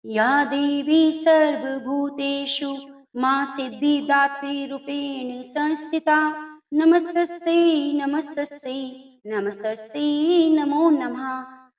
या देवी सर्वभूतेषु मां सिद्धिदात्री रूपेण संस्थिता नमस्तस्यै नमस्तस्यै नमस्तस्यै नमो नमः।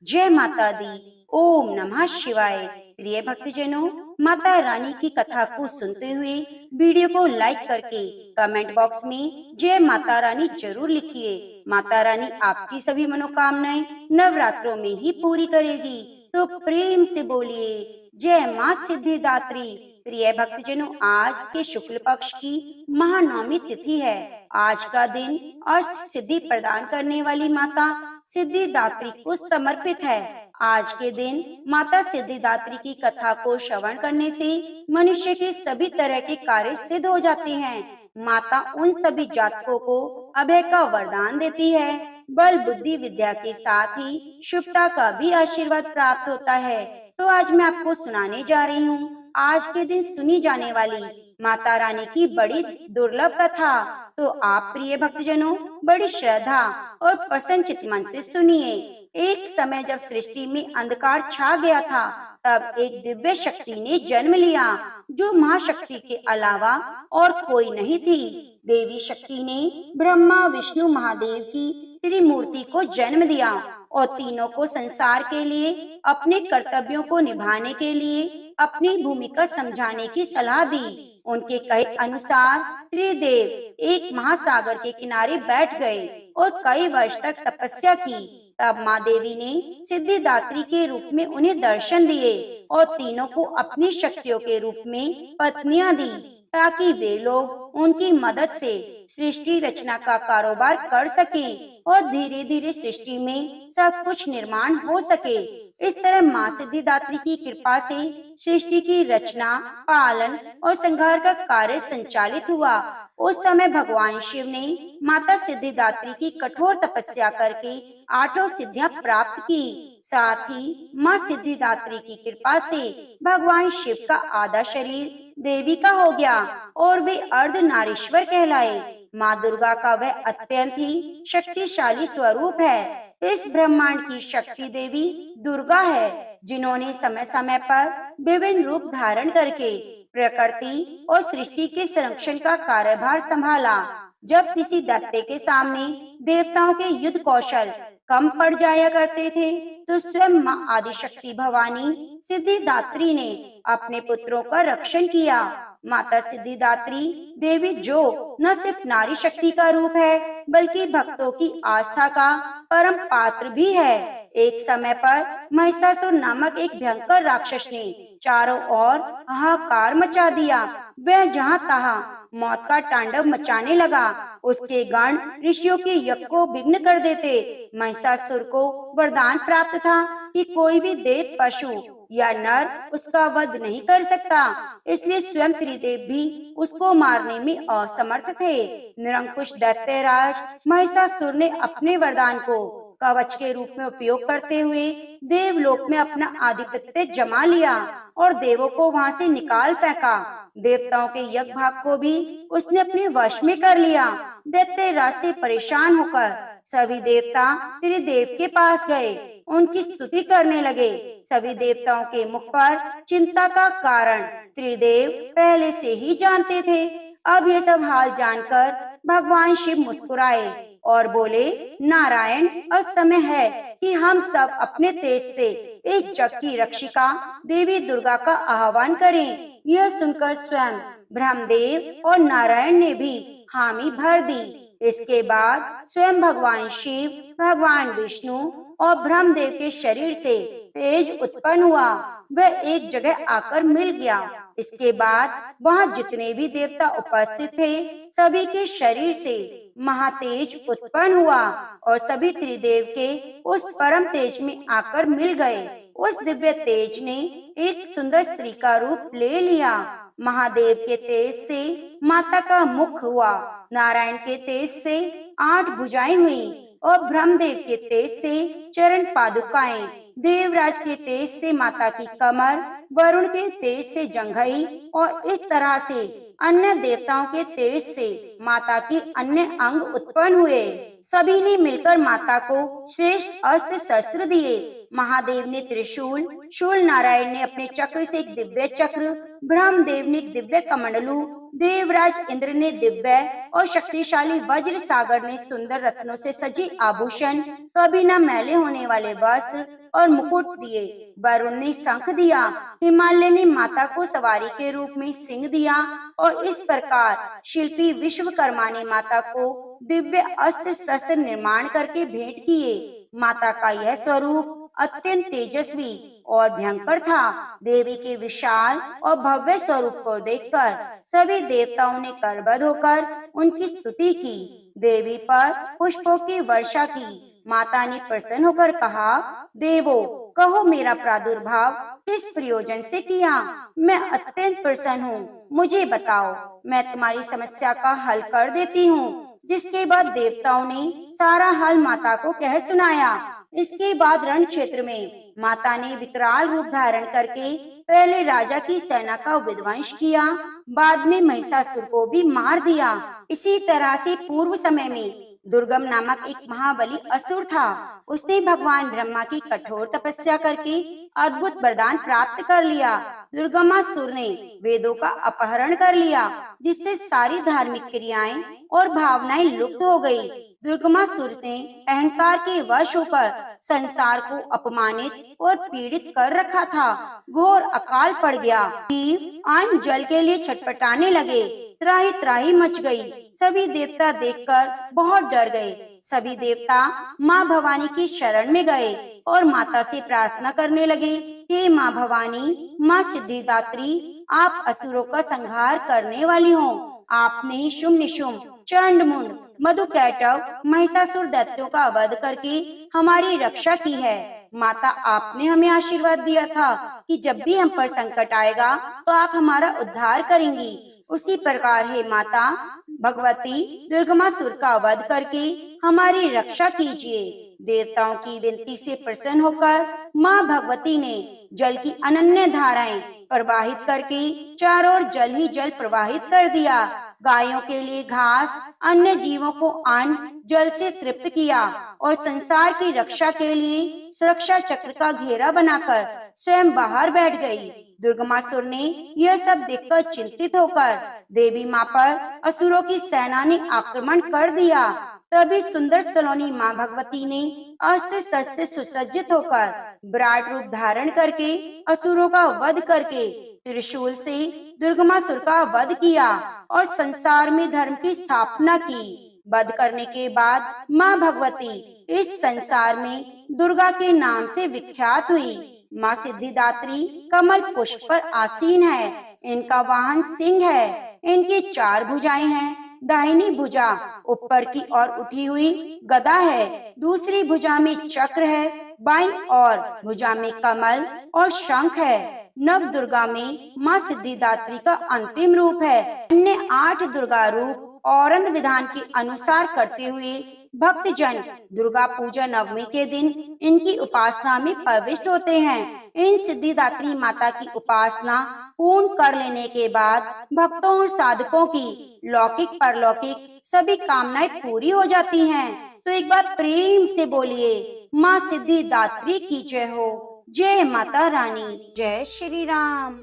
जय माता दी। ओम नमः शिवाय। प्रिय भक्तजनों, माता रानी की कथा को सुनते हुए वीडियो को लाइक करके कमेंट बॉक्स में जय माता रानी जरूर लिखिए। माता रानी आपकी सभी मनोकामनाएं नवरात्रों में ही पूरी करेगी। तो प्रेम से बोलिए जय माँ सिद्धिदात्री। प्रिय भक्तजनों, आज के शुक्ल पक्ष की महानवमी तिथि है। आज का दिन अष्ट सिद्धि प्रदान करने वाली माता सिद्धिदात्री को समर्पित है। आज के दिन माता सिद्धिदात्री की कथा को श्रवण करने से मनुष्य के सभी तरह के कार्य सिद्ध हो जाते हैं। माता उन सभी जातकों को अभय का वरदान देती है। बल बुद्धि विद्या के साथ ही शुभता का भी आशीर्वाद प्राप्त होता है। तो आज मैं आपको सुनाने जा रही हूँ आज के दिन सुनी जाने वाली माता रानी की बड़ी दुर्लभ कथा। तो आप प्रिय भक्तजनों बड़ी श्रद्धा और प्रसन्नचित मन से सुनिए। एक समय जब सृष्टि में अंधकार छा गया था, तब एक दिव्य शक्ति ने जन्म लिया, जो महाशक्ति के अलावा और कोई नहीं थी। देवी शक्ति ने ब्रह्मा विष्णु महादेव की त्रिमूर्ति को जन्म दिया और तीनों को संसार के लिए अपने कर्तव्यों को निभाने के लिए अपनी भूमिका समझाने की सलाह दी। उनके कहे अनुसार त्रिदेव एक महासागर के किनारे बैठ गए और कई वर्ष तक तपस्या की। तब माँ देवी ने सिद्धिदात्री के रूप में उन्हें दर्शन दिए और तीनों को अपनी शक्तियों के रूप में पत्नियां दी, ताकि वे लोग उनकी मदद से सृष्टि रचना का कारोबार कर सके और धीरे धीरे सृष्टि में सब कुछ निर्माण हो सके। इस तरह माँ सिद्धिदात्री की कृपा से सृष्टि की रचना, पालन और संहार का कार्य संचालित हुआ। उस समय भगवान शिव ने माता सिद्धिदात्री की कठोर तपस्या करके 8 सिद्धियां प्राप्त की। साथ ही माँ सिद्धिदात्री की कृपा से भगवान शिव का आधा शरीर देवी का हो गया और वे अर्ध नारीश्वर कहलाए। माँ दुर्गा का वह अत्यंत ही शक्तिशाली स्वरूप है। इस ब्रह्मांड की शक्ति देवी दुर्गा है, जिन्होंने समय समय पर विभिन्न रूप धारण करके प्रकृति और सृष्टि के संरक्षण का कार्यभार संभाला। जब किसी दैत्य के सामने देवताओं के युद्ध कौशल कम पड़ जाया करते थे, तो स्वयं माँ आदिशक्ति भवानी सिद्धिदात्री ने अपने पुत्रों का रक्षण किया। माता सिद्धिदात्री देवी जो न सिर्फ नारी शक्ति का रूप है, बल्कि भक्तों की आस्था का परम पात्र भी है। एक समय पर महिषासुर नामक एक भयंकर राक्षस ने चारों ओर हाहाकार मचा दिया। वह जहाँ तहाँ मौत का तांडव मचाने लगा। उसके गण ऋषियों के यज्ञ को विघ्न कर देते। महिषासुर को वरदान प्राप्त था कि कोई भी देव, पशु या नर उसका वध नहीं कर सकता, इसलिए स्वयं त्रिदेव भी उसको मारने में असमर्थ थे। निरंकुश दैत्यराज महिषासुर ने अपने वरदान को कवच के रूप में उपयोग करते हुए देवलोक में अपना आधिपत्य जमा लिया और देवों को वहां से निकाल फेंका। देवताओं के यज्ञ भाग को भी उसने अपने वश में कर लिया। दैत्यराज से परेशान होकर सभी देवता त्रिदेव के पास गए, उनकी स्तुति करने लगे। सभी देवताओं के मुख पर चिंता का कारण त्रिदेव पहले से ही जानते थे। अब ये सब हाल जानकर भगवान शिव मुस्कुराए और बोले, नारायण, अब समय है कि हम सब अपने तेज से इस जग की रक्षिका देवी दुर्गा का आह्वान करें। यह सुनकर स्वयं ब्रह्मदेव और नारायण ने भी हामी भर दी। इसके बाद स्वयं भगवान शिव, भगवान विष्णु और ब्रह्मदेव के शरीर से तेज उत्पन्न हुआ। वह एक जगह आकर मिल गया। इसके बाद वहाँ जितने भी देवता उपस्थित थे, सभी के शरीर से महातेज उत्पन्न हुआ और सभी त्रिदेव के उस परम तेज में आकर मिल गए। उस दिव्य तेज ने एक सुंदर स्त्री का रूप ले लिया। महादेव के तेज से माता का मुख हुआ, नारायण के तेज से 8 भुजाएं हुई और ब्रह्मदेव के तेज से चरण पादुकाएं, देवराज के तेज से माता की कमर, वरुण के तेज से जंघई और इस तरह से अन्य देवताओं के तेज से माता के अन्य अंग उत्पन्न हुए। सभी ने मिलकर माता को श्रेष्ठ अस्त्र शस्त्र दिए। महादेव ने त्रिशूल, शूल नारायण ने अपने चक्र से एक दिव्य चक्र, ब्रह्मदेव ने एक दिव्य कमंडलू, देवराज इंद्र ने दिव्य और शक्तिशाली वज्र, सागर ने सुंदर रत्नों से सजी आभूषण, कभी न मैले होने वाले वस्त्र और मुकुट दिए। वरुण ने शंख दिया, हिमालय ने माता को सवारी के रूप में सिंह दिया और इस प्रकार शिल्पी विश्वकर्मा ने माता को दिव्य अस्त्र शस्त्र निर्माण करके भेंट किए। माता का यह स्वरूप अत्यंत तेजस्वी और भयंकर था। देवी के विशाल और भव्य स्वरूप को देखकर सभी देवताओं ने करबद्ध होकर उनकी स्तुति की। देवी पर पुष्पों की वर्षा की। माता ने प्रसन्न होकर कहा, देवो, कहो मेरा प्रादुर्भाव किस प्रयोजन से किया? मैं अत्यंत प्रसन्न हूँ, मुझे बताओ, मैं तुम्हारी समस्या का हल कर देती हूँ। जिसके बाद देवताओं ने सारा हल माता को कह सुनाया। इसके बाद रण क्षेत्र में माता ने विकराल रूप धारण करके पहले राजा की सेना का विध्वंस किया, बाद में महिषासुर को भी मार दिया। इसी तरह से पूर्व समय में दुर्गम नामक एक महाबली असुर था। उसने भगवान ब्रह्मा की कठोर तपस्या करके अद्भुत वरदान प्राप्त कर लिया। दुर्गमासुर ने वेदों का अपहरण कर लिया, जिससे सारी धार्मिक क्रियाएं और भावनाएं लुप्त हो गई। दुर्गमासुर ने अहंकार के वश होकर संसार को अपमानित और पीड़ित कर रखा था। घोर अकाल पड़ गया। जीव अन्न जल के लिए छटपटाने लगे। त्राही त्राही मच गई। सभी देवता देखकर बहुत डर गए। सभी देवता माँ भवानी की शरण में गए और माता से प्रार्थना करने लगे, हे माँ भवानी, माँ सिद्धिदात्री, आप असुरों का संहार करने वाली हो। आपने ही शुंभ निशुंभ, चंड मुंड, मधुकैटभ, महिषासुर दैत्यों का वध करके हमारी रक्षा की है। माता, आपने हमें आशीर्वाद दिया था कि जब भी हम पर संकट आएगा तो आप हमारा उद्धार करेंगी। उसी प्रकार हे माता भगवती, दुर्गमासुर का वध करके हमारी रक्षा कीजिए। देवताओं की विनती से प्रसन्न होकर माँ भगवती ने जल की अनन्य धाराएं प्रवाहित करके चारों ओर जल ही जल प्रवाहित कर दिया। गायों के लिए घास, अन्य जीवों को अन्न जल से तृप्त किया और संसार की रक्षा के लिए सुरक्षा चक्र का घेरा बनाकर स्वयं बाहर बैठ गई। दुर्गमासुर ने यह सब देखकर चिंतित होकर देवी माँ पर असुरों की सेना ने आक्रमण कर दिया। तभी सुंदर सलोनी माँ भगवती ने अस्त्र शस्त्र से सुसज्जित होकर विराट रूप धारण करके असुरों का वध करके त्रिशूल से दुर्गमासुर का वध किया और संसार में धर्म की स्थापना की। वध करने के बाद माँ भगवती इस संसार में दुर्गा के नाम से विख्यात हुई। माँ सिद्धिदात्री कमल पुष्प पर आसीन है। इनका वाहन सिंह है। इनकी 4 भुजाएं हैं। दाहिनी भुजा ऊपर की ओर उठी हुई गदा है, दूसरी भुजा में चक्र है, बाईं ओर भुजा में कमल और शंख है। नव दुर्गा में माँ सिद्धिदात्री का अंतिम रूप है। अन्य 8 दुर्गा रूप औरंद विधान के अनुसार करते हुए भक्तजन दुर्गा पूजा नवमी के दिन इनकी उपासना में प्रविष्ट होते हैं। इन सिद्धिदात्री माता की उपासना पूर्ण कर लेने के बाद भक्तों और साधकों की लौकिक परलौकिक सभी कामनाएं पूरी हो जाती हैं। तो एक बार प्रेम से बोलिए, माँ सिद्धिदात्री की जय हो। जय माता रानी। जय श्री राम।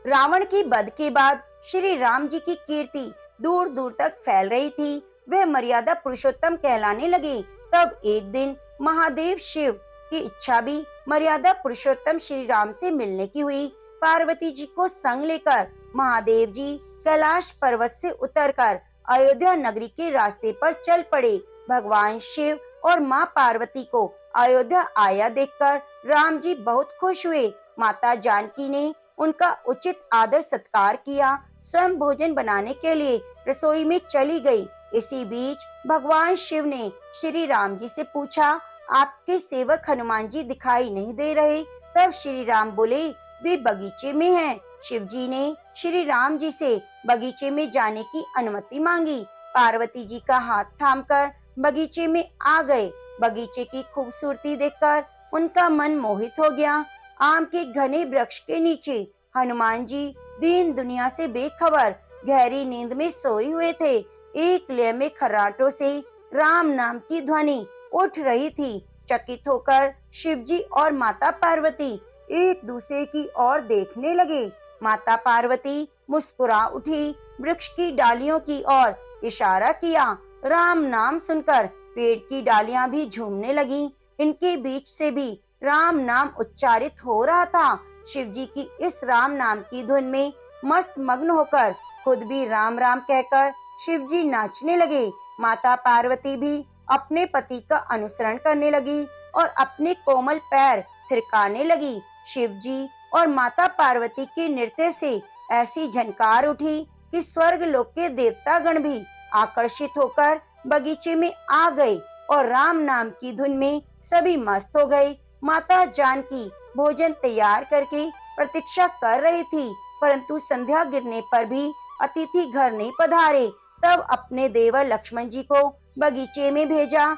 रावण की वध के बाद श्री राम जी की कीर्ति दूर दूर तक फैल रही थी। वह मर्यादा पुरुषोत्तम कहलाने लगे। तब एक दिन महादेव शिव की इच्छा भी मर्यादा पुरुषोत्तम श्री राम से मिलने की हुई। पार्वती जी को संग लेकर महादेव जी कैलाश पर्वत से उतरकर अयोध्या नगरी के रास्ते पर चल पड़े। भगवान शिव और माँ पार्वती को अयोध्या आया देखकर राम जी बहुत खुश हुए। माता जानकी ने उनका उचित आदर सत्कार किया। स्वयं भोजन बनाने के लिए रसोई में चली गई। इसी बीच भगवान शिव ने श्री राम जी से पूछा, आपके सेवक हनुमान जी दिखाई नहीं दे रहे? तब श्री राम बोले, वे बगीचे में हैं। शिव जी ने श्री राम जी से बगीचे में जाने की अनुमति मांगी। पार्वती जी का हाथ थामकर बगीचे में आ गए। बगीचे की खूबसूरती देखकर उनका मन मोहित हो गया। आम के घने वृक्ष के नीचे हनुमान जी दीन दुनिया से बेखबर गहरी नींद में सोए हुए थे। एक लय में खर्राटों से राम नाम की ध्वनि उठ रही थी। चकित होकर शिवजी और माता पार्वती एक दूसरे की ओर देखने लगे। माता पार्वती मुस्कुरा उठी, वृक्ष की डालियों की ओर इशारा किया। राम नाम सुनकर पेड़ की डालियां भी झूमने लगी। इनके बीच से भी राम नाम उच्चारित हो रहा था। शिवजी की इस राम नाम की धुन में मस्त मग्न होकर खुद भी राम राम कहकर शिवजी नाचने लगे। माता पार्वती भी अपने पति का अनुसरण करने लगी और अपने कोमल पैर थिरकाने लगी। शिवजी और माता पार्वती के नृत्य से ऐसी झनकार उठी कि स्वर्ग लोक के देवता गण भी आकर्षित होकर बगीचे में आ गए और राम नाम की धुन में सभी मस्त हो गए। माता जानकी भोजन तैयार करके प्रतीक्षा कर रही थी, परंतु संध्या गिरने पर भी अतिथि घर नहीं पधारे। तब अपने देवर लक्ष्मण जी को बगीचे में भेजा।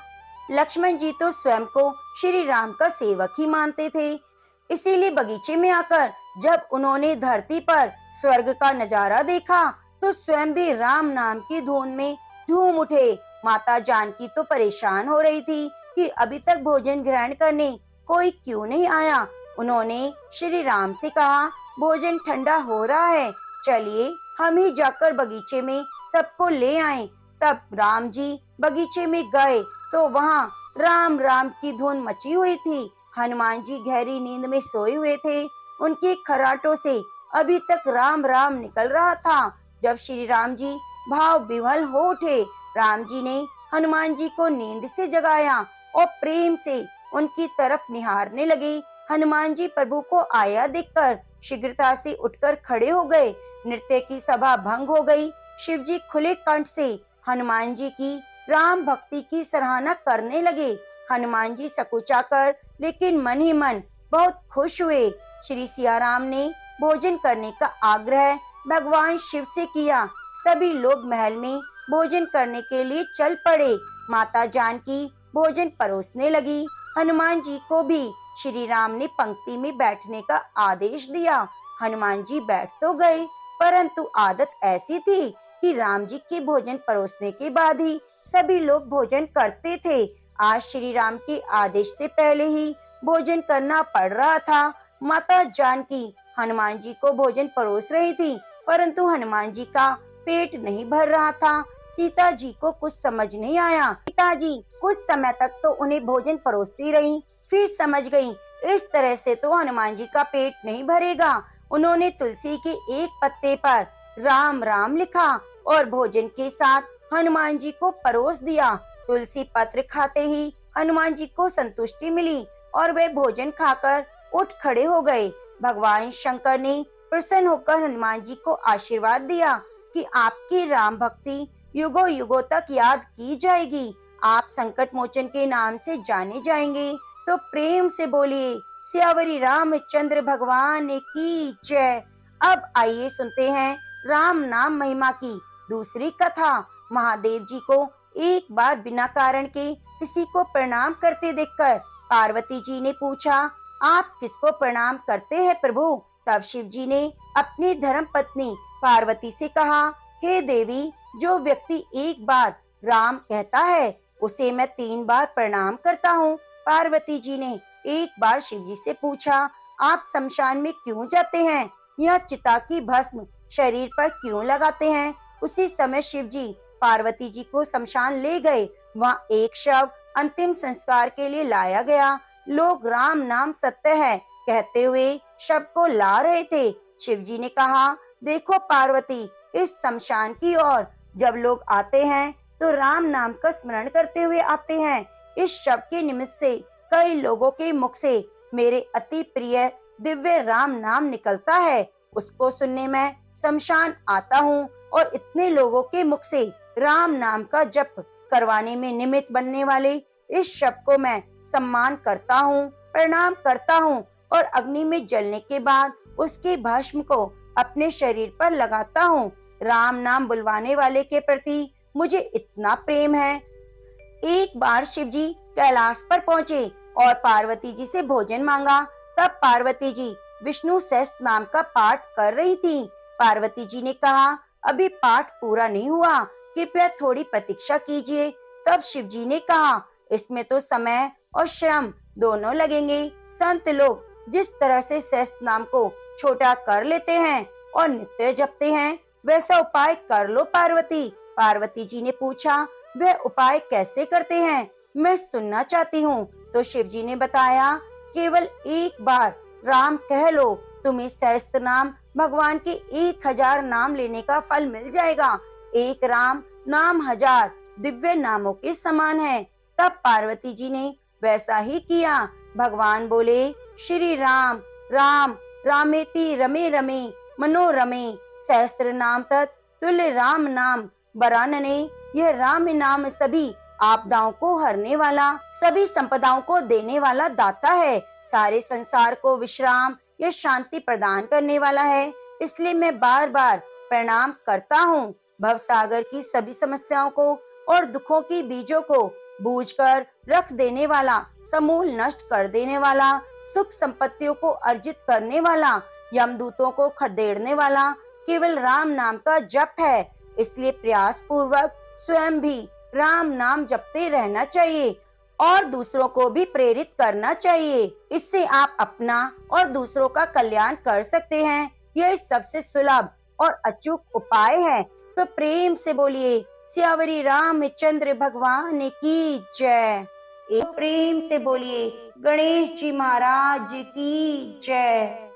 लक्ष्मण जी तो स्वयं को श्री राम का सेवक ही मानते थे, इसीलिए बगीचे में आकर जब उन्होंने धरती पर स्वर्ग का नजारा देखा तो स्वयं भी राम नाम की धुन में झूम उठे। माता जानकी तो परेशान हो रही थी कि अभी तक भोजन ग्रहण करने कोई क्यों नहीं आया। उन्होंने श्री राम से कहा, भोजन ठंडा हो रहा है, चलिए हम ही जाकर बगीचे में सबको ले आएं। तब राम जी बगीचे में गए तो वहाँ राम राम की धुन मची हुई थी। हनुमान जी गहरी नींद में सोए हुए थे। उनके खराटों से अभी तक राम राम निकल रहा था। जब श्री राम जी भाव विह्वल हो उठे, राम जी ने हनुमान जी को नींद से जगाया और प्रेम से उनकी तरफ निहारने लगे। हनुमान जी प्रभु को आया देखकर शीघ्रता से उठकर खड़े हो गए। नृत्य की सभा भंग हो गई। शिवजी खुले कंठ से हनुमान जी की राम भक्ति की सराहना करने लगे। हनुमान जी सकुचाकर लेकिन मन ही मन बहुत खुश हुए। श्री सिया राम ने भोजन करने का आग्रह भगवान शिव से किया। सभी लोग महल में भोजन करने के लिए चल पड़े। माता जानकी भोजन परोसने लगी। हनुमान जी को भी श्री राम ने पंक्ति में बैठने का आदेश दिया। हनुमान जी बैठ तो गए, परंतु आदत ऐसी थी कि राम जी के भोजन परोसने के बाद ही सभी लोग भोजन करते थे। आज श्री राम के आदेश से पहले ही भोजन करना पड़ रहा था। माता जानकी हनुमान जी को भोजन परोस रही थी, परंतु हनुमान जी का पेट नहीं भर रहा था। सीता जी को कुछ समझ नहीं आया। सीता जी कुछ समय तक तो उन्हें भोजन परोसती रही, फिर समझ गई इस तरह से तो हनुमान जी का पेट नहीं भरेगा। उन्होंने तुलसी के एक पत्ते पर राम राम लिखा और भोजन के साथ हनुमान जी को परोस दिया। तुलसी पत्र खाते ही हनुमान जी को संतुष्टि मिली और वे भोजन खाकर उठ खड़े हो गए। भगवान शंकर ने प्रसन्न होकर हनुमान जी को आशीर्वाद दिया कि आपकी राम भक्ति युगों युगों तक याद की जाएगी, आप संकट मोचन के नाम से जाने जाएंगे। तो प्रेम से बोलिए सियावरी रामचंद्र भगवान की जय। अब आइए सुनते हैं राम नाम महिमा की दूसरी कथा। महादेव जी को एक बार बिना कारण के किसी को प्रणाम करते देखकर पार्वती जी ने पूछा, आप किसको प्रणाम करते हैं प्रभु? तब शिव जी ने अपनी धर्म पत्नी पार्वती से कहा, हे देवी, जो व्यक्ति एक बार राम कहता है उसे मैं 3 बार प्रणाम करता हूँ। पार्वती जी ने एक बार शिव जी से पूछा, आप शमशान में क्यों जाते हैं? यह चिता की भस्म शरीर पर क्यों लगाते हैं? उसी समय शिव जी पार्वती जी को शमशान ले गए। वहाँ एक शव अंतिम संस्कार के लिए लाया गया। लोग राम नाम सत्य है कहते हुए शव को ला रहे थे। शिव जी ने कहा, देखो पार्वती, इस शमशान की ओर जब लोग आते हैं तो राम नाम का स्मरण करते हुए आते हैं। इस शव के निमित्त से कई लोगों के मुख से मेरे अति प्रिय दिव्य राम नाम निकलता है। उसको सुनने में शमशान आता हूँ और इतने लोगों के मुख से राम नाम का जप करवाने में निमित्त बनने वाले इस शव को मैं सम्मान करता हूँ, प्रणाम करता हूँ और अग्नि में जलने के बाद उसके भस्म को अपने शरीर पर लगाता हूँ। राम नाम बुलवाने वाले के प्रति मुझे इतना प्रेम है। एक बार शिव जी कैलाश पर पहुँचे और पार्वती जी से भोजन मांगा। तब पार्वती जी विष्णु सहस्त्र नाम का पाठ कर रही थी। पार्वती जी ने कहा, अभी पाठ पूरा नहीं हुआ, कृपया थोड़ी प्रतीक्षा कीजिए। तब शिव जी ने कहा, इसमें तो समय और श्रम दोनों लगेंगे। संत लोग जिस तरह से सहस्त्र नाम को छोटा कर लेते हैं और नित्य जपते हैं, वैसा उपाय कर लो पार्वती। पार्वती जी ने पूछा, वह उपाय कैसे करते हैं, मैं सुनना चाहती हूँ। तो शिव जी ने बताया, केवल एक बार राम कह लो, तुम्हें सहस्त्र नाम भगवान के 1000 नाम लेने का फल मिल जाएगा। एक राम नाम 1000 दिव्य नामों के समान है। तब पार्वती जी ने वैसा ही किया। भगवान बोले, श्री राम राम रामेति रमे रमे मनोरमे सहस्त्र नाम तत् तुल्य राम नाम बरानने। यह राम नाम सभी आपदाओं को हरने वाला, सभी संपदाओं को देने वाला दाता है। सारे संसार को विश्राम या शांति प्रदान करने वाला है। इसलिए मैं बार बार प्रणाम करता हूँ। भव सागर की सभी समस्याओं को और दुखों की बीजों को बूझकर रख देने वाला, समूल नष्ट कर देने वाला, सुख संपत्तियों को अर्जित करने वाला, यमदूतों को खदेड़ने वाला केवल राम नाम का जप है। इसलिए प्रयास पूर्वक स्वयं भी राम नाम जपते रहना चाहिए और दूसरों को भी प्रेरित करना चाहिए। इससे आप अपना और दूसरों का कल्याण कर सकते हैं। यह सबसे सुलभ और अचूक उपाय है। तो प्रेम से बोलिए, सियावरी रामचंद्र भगवान की जय। एक प्रेम से बोलिए, गणेश जी महाराज की जय।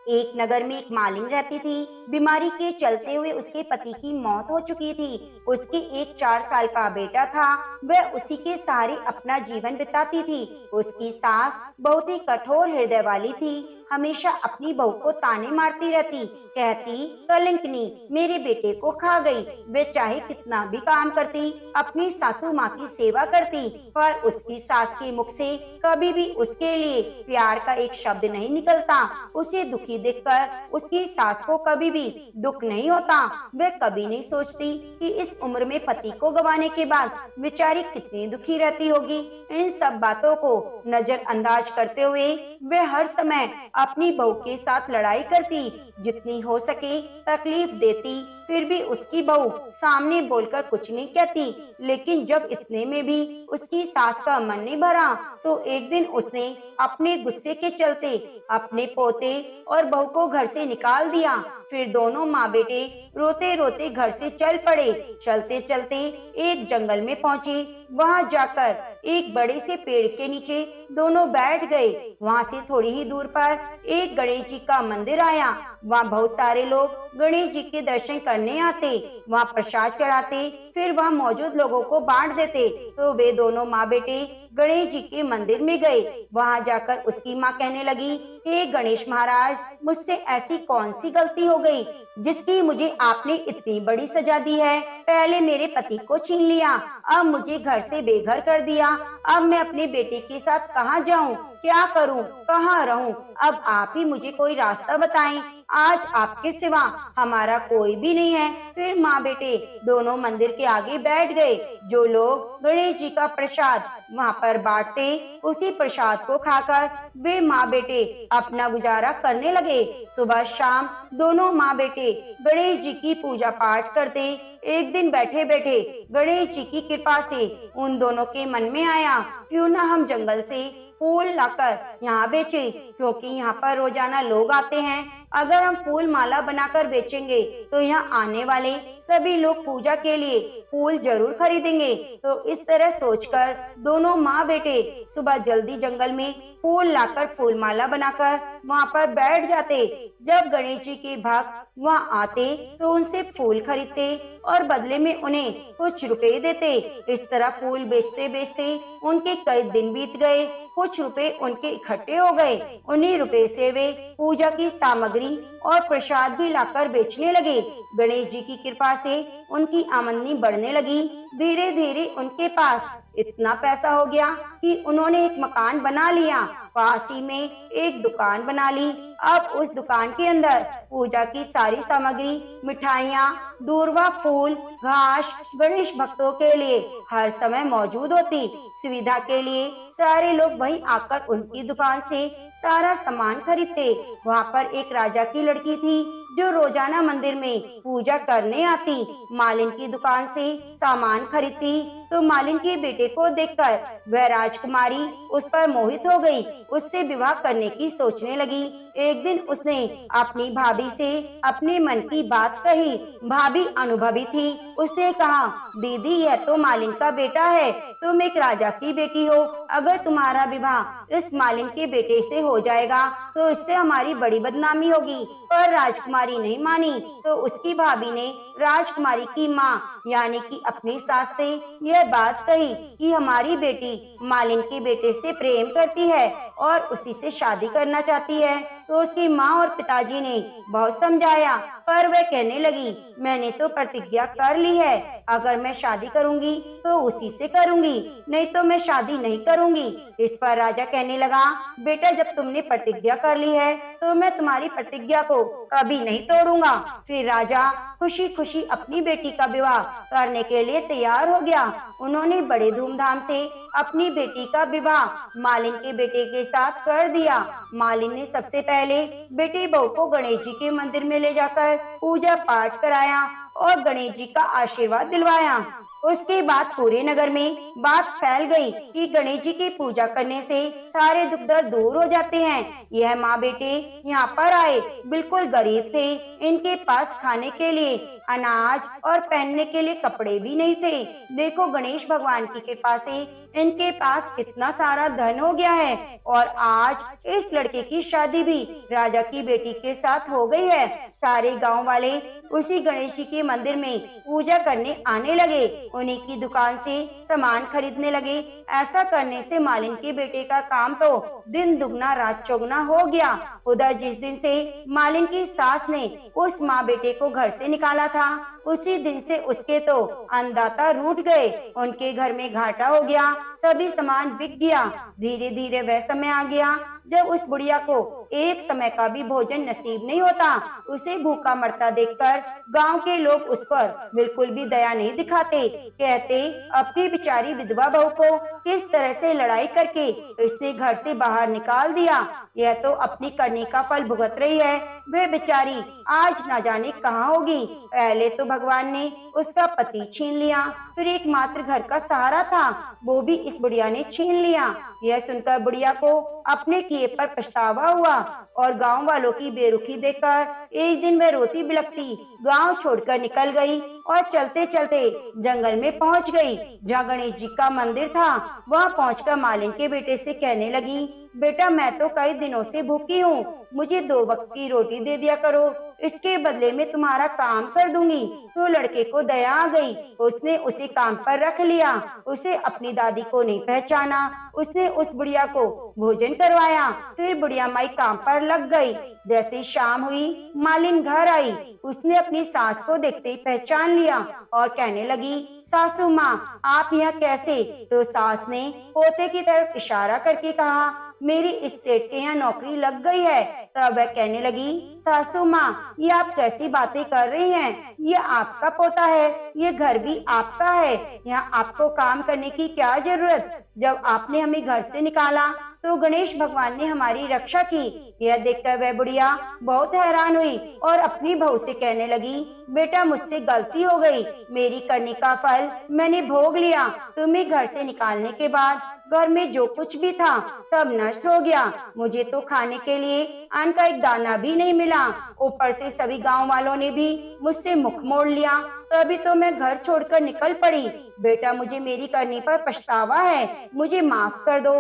एक नगर में एक मालिन रहती थी। बीमारी के चलते हुए उसके पति की मौत हो चुकी थी। उसके एक 4 साल का बेटा था। वह उसी के सहारे अपना जीवन बिताती थी। उसकी सास बहुत ही कठोर हृदय वाली थी। हमेशा अपनी बहू को ताने मारती रहती, कहती, कलंकनी मेरे बेटे को खा गई। वे चाहे कितना भी काम करती, अपनी सासू माँ की सेवा करती, पर उसकी सास के मुख से कभी भी उसके लिए प्यार का एक शब्द नहीं निकलता। उसे दुखी देखकर उसकी सास को कभी भी दुख नहीं होता। वह कभी नहीं सोचती कि इस उम्र में पति को गंवाने के बाद बेचारी कितनी दुखी रहती होगी। इन सब बातों को नजरअंदाज करते हुए वह हर समय अपनी बहू के साथ लड़ाई करती, जितनी हो सके तकलीफ देती। फिर भी उसकी बहू सामने बोलकर कुछ नहीं कहती। लेकिन जब इतने में भी उसकी सास का मन नहीं भरा, तो एक दिन उसने अपने गुस्से के चलते अपने पोते और बहू को घर से निकाल दिया। फिर दोनों माँ बेटे रोते रोते घर से चल पड़े। चलते चलते एक जंगल में पहुँचे। वहाँ जाकर एक बड़े से पेड़ के नीचे दोनों बैठ गए। वहाँ से थोड़ी ही दूर पर एक गणेश जी का मंदिर आया। वहाँ बहुत सारे लोग गणेश जी के दर्शन करने आते, वहाँ प्रसाद चढ़ाते, फिर वहाँ मौजूद लोगों को बांट देते। तो वे दोनों माँ बेटे गणेश जी के मंदिर में गए। वहाँ जाकर उसकी माँ कहने लगी, हे गणेश महाराज, मुझसे ऐसी कौन सी गलती हो गई जिसकी मुझे आपने इतनी बड़ी सजा दी है। पहले मेरे पति को छीन लिया, अब मुझे घर से बेघर कर दिया। अब मैं अपने बेटे के साथ कहाँ जाऊँ, क्या करूँ, कहाँ रहूँ? अब आप ही मुझे कोई रास्ता बताएं। आज आपके सिवा हमारा कोई भी नहीं है। फिर माँ बेटे दोनों मंदिर के आगे बैठ गए। जो लोग गणेश जी का प्रसाद वहाँ पर बांटते, उसी प्रसाद को खाकर वे माँ बेटे अपना गुजारा करने लगे। सुबह शाम दोनों माँ बेटे गणेश जी की पूजा पाठ करते। एक दिन बैठे बैठे गणेश जी की कृपा से उन दोनों के मन में आया, क्यों ना हम जंगल से फूल लाकर यहाँ बेचें, क्योंकि यहाँ पर रोजाना लोग आते हैं। अगर हम फूल माला बनाकर बेचेंगे तो यहाँ आने वाले सभी लोग पूजा के लिए फूल जरूर खरीदेंगे। तो इस तरह सोचकर दोनों माँ बेटे सुबह जल्दी जंगल में फूल लाकर फूल माला बनाकर वहाँ पर बैठ जाते। जब गणेश जी के भक्त वहाँ आते तो उनसे फूल खरीदते और बदले में उन्हें कुछ रुपए देते। इस तरह फूल बेचते बेचते उनके कई दिन बीत गए। कुछ रुपए उनके इकट्ठे हो गए। उन्हीं रुपए से वे पूजा की सामग्री और प्रसाद भी लाकर बेचने लगे। गणेश जी की कृपा से उनकी आमदनी बढ़ने लगी। धीरे धीरे उनके पास इतना पैसा हो गया कि उन्होंने एक मकान बना लिया। पास ही में एक दुकान बना ली। अब उस दुकान के अंदर पूजा की सारी सामग्री, मिठाइयाँ, दूर्वा, फूल, घास गणेश भक्तों के लिए हर समय मौजूद होती। सुविधा के लिए सारे लोग वहीं आकर उनकी दुकान से सारा सामान खरीदते। वहाँ पर एक राजा की लड़की थी। जो रोजाना मंदिर में पूजा करने आती, मालिन की दुकान से सामान खरीदती। तो मालिन के बेटे को देखकर वह राजकुमारी उस पर मोहित हो गई, उससे विवाह करने की सोचने लगी। एक दिन उसने अपनी भाभी से अपने मन की बात कही। भाभी अनुभवी थी, उसने कहा, दीदी यह तो मालिन का बेटा है, तुम एक राजा की बेटी हो, अगर तुम्हारा विवाह इस मालिन के बेटे से हो जाएगा तो इससे हमारी बड़ी बदनामी होगी। पर राजकुमारी नहीं मानी, तो उसकी भाभी ने राजकुमारी की माँ यानी कि अपनी सास से यह बात कही कि हमारी बेटी मालिन के बेटे से प्रेम करती है और उसी से शादी करना चाहती है। तो उसकी माँ और पिताजी ने बहुत समझाया, पर वह कहने लगी, मैंने तो प्रतिज्ञा कर ली है, अगर मैं शादी करूंगी तो उसी से करूंगी, नहीं तो मैं शादी नहीं करूंगी। इस पर राजा कहने लगा, बेटा जब तुमने प्रतिज्ञा कर ली है तो मैं तुम्हारी प्रतिज्ञा को कभी नहीं तोड़ूंगा। फिर राजा खुशी खुशी अपनी बेटी का विवाह करने के लिए तैयार हो गया। उन्होंने बड़े धूमधाम से अपनी बेटी का विवाह मालिन के बेटे के साथ कर दिया। मालिन ने सबसे पहले बेटी बहू को गणेश जी के मंदिर में ले जाकर पूजा पाठ कराया और गणेश जी का आशीर्वाद दिलवाया। उसके बाद पूरे नगर में बात फैल गई कि गणेश जी की पूजा करने से सारे दुख दर्द दूर हो जाते हैं। यह माँ बेटे यहाँ पर आए, बिल्कुल गरीब थे, इनके पास खाने के लिए अनाज और पहनने के लिए कपड़े भी नहीं थे। देखो गणेश भगवान की कृपा से इनके पास कितना सारा धन हो गया है और आज इस लड़के की शादी भी राजा की बेटी के साथ हो गई है। सारे गांव वाले उसी गणेश जी के मंदिर में पूजा करने आने लगे, उन्हीं की दुकान से सामान खरीदने लगे। ऐसा करने से मालिन के बेटे का काम तो दिन दुगना रात चौगुना हो गया। उधर जिस दिन से मालिन की सास ने उस माँ बेटे को घर से निकाला था, उसी दिन से उसके तो अन्नदाता रूठ गए, उनके घर में घाटा हो गया, सभी सामान बिक गया। धीरे धीरे वह समय आ गया जब उस बुढ़िया को एक समय का भी भोजन नसीब नहीं होता। उसे भूखा मरता देखकर गांव के लोग उस पर बिल्कुल भी दया नहीं दिखाते, कहते अपनी बेचारी विधवा बहू को किस तरह से लड़ाई करके इसने घर से बाहर निकाल दिया, यह तो अपनी करनी का फल भुगत रही है, वे बेचारी आज न जाने कहाँ होगी। पहले तो भगवान ने उसका पति छीन लिया, फिर एकमात्र घर का सहारा था वो भी इस बुढ़िया ने छीन लिया। यह सुनकर बुढ़िया को अपने किए पर पछतावा हुआ और गांव वालों की बेरुखी देखकर एक दिन वह रोती बिलखती गांव छोड़कर निकल गई और चलते चलते जंगल में पहुंच गई जहां गणेश जी का मंदिर था। वहां पहुंचकर मालिन के बेटे से कहने लगी, बेटा मैं तो कई दिनों से भूखी हूँ, मुझे 2 वक्त की रोटी दे दिया करो, इसके बदले में तुम्हारा काम कर दूंगी। तो लड़के को दया आ गई, उसने उसे काम पर रख लिया। उसे अपनी दादी को नहीं पहचाना, उसने उस बुढ़िया को भोजन करवाया। फिर बुढ़िया माई काम पर लग गई। जैसे शाम हुई मालिन घर आई, उसने अपनी सास को देखते ही पहचान लिया और कहने लगी, सासू माँ आप यहाँ कैसे? तो सास ने पोते की तरफ इशारा करके कहा, मेरी इस सेठ के यहाँ नौकरी लग गई है। तब वह कहने लगी, सासू माँ ये आप कैसी बातें कर रही हैं? ये आपका पोता है, ये घर भी आपका है, यहाँ आपको काम करने की क्या जरूरत? जब आपने हमें घर से निकाला तो गणेश भगवान ने हमारी रक्षा की। यह देखकर वह बुढ़िया बहुत हैरान हुई और अपनी बहू से कहने लगी, बेटा मुझसे गलती हो गई, मेरी करनी का फल मैंने भोग लिया। तुम्हें घर से निकालने के बाद घर में जो कुछ भी था सब नष्ट हो गया, मुझे तो खाने के लिए अन्न का एक दाना भी नहीं मिला, ऊपर से सभी गांव वालों ने भी मुझसे मुख मोड़ लिया, तभी तो मैं घर छोड़कर निकल पड़ी। बेटा मुझे मेरी करनी पर पछतावा है, मुझे माफ कर दो।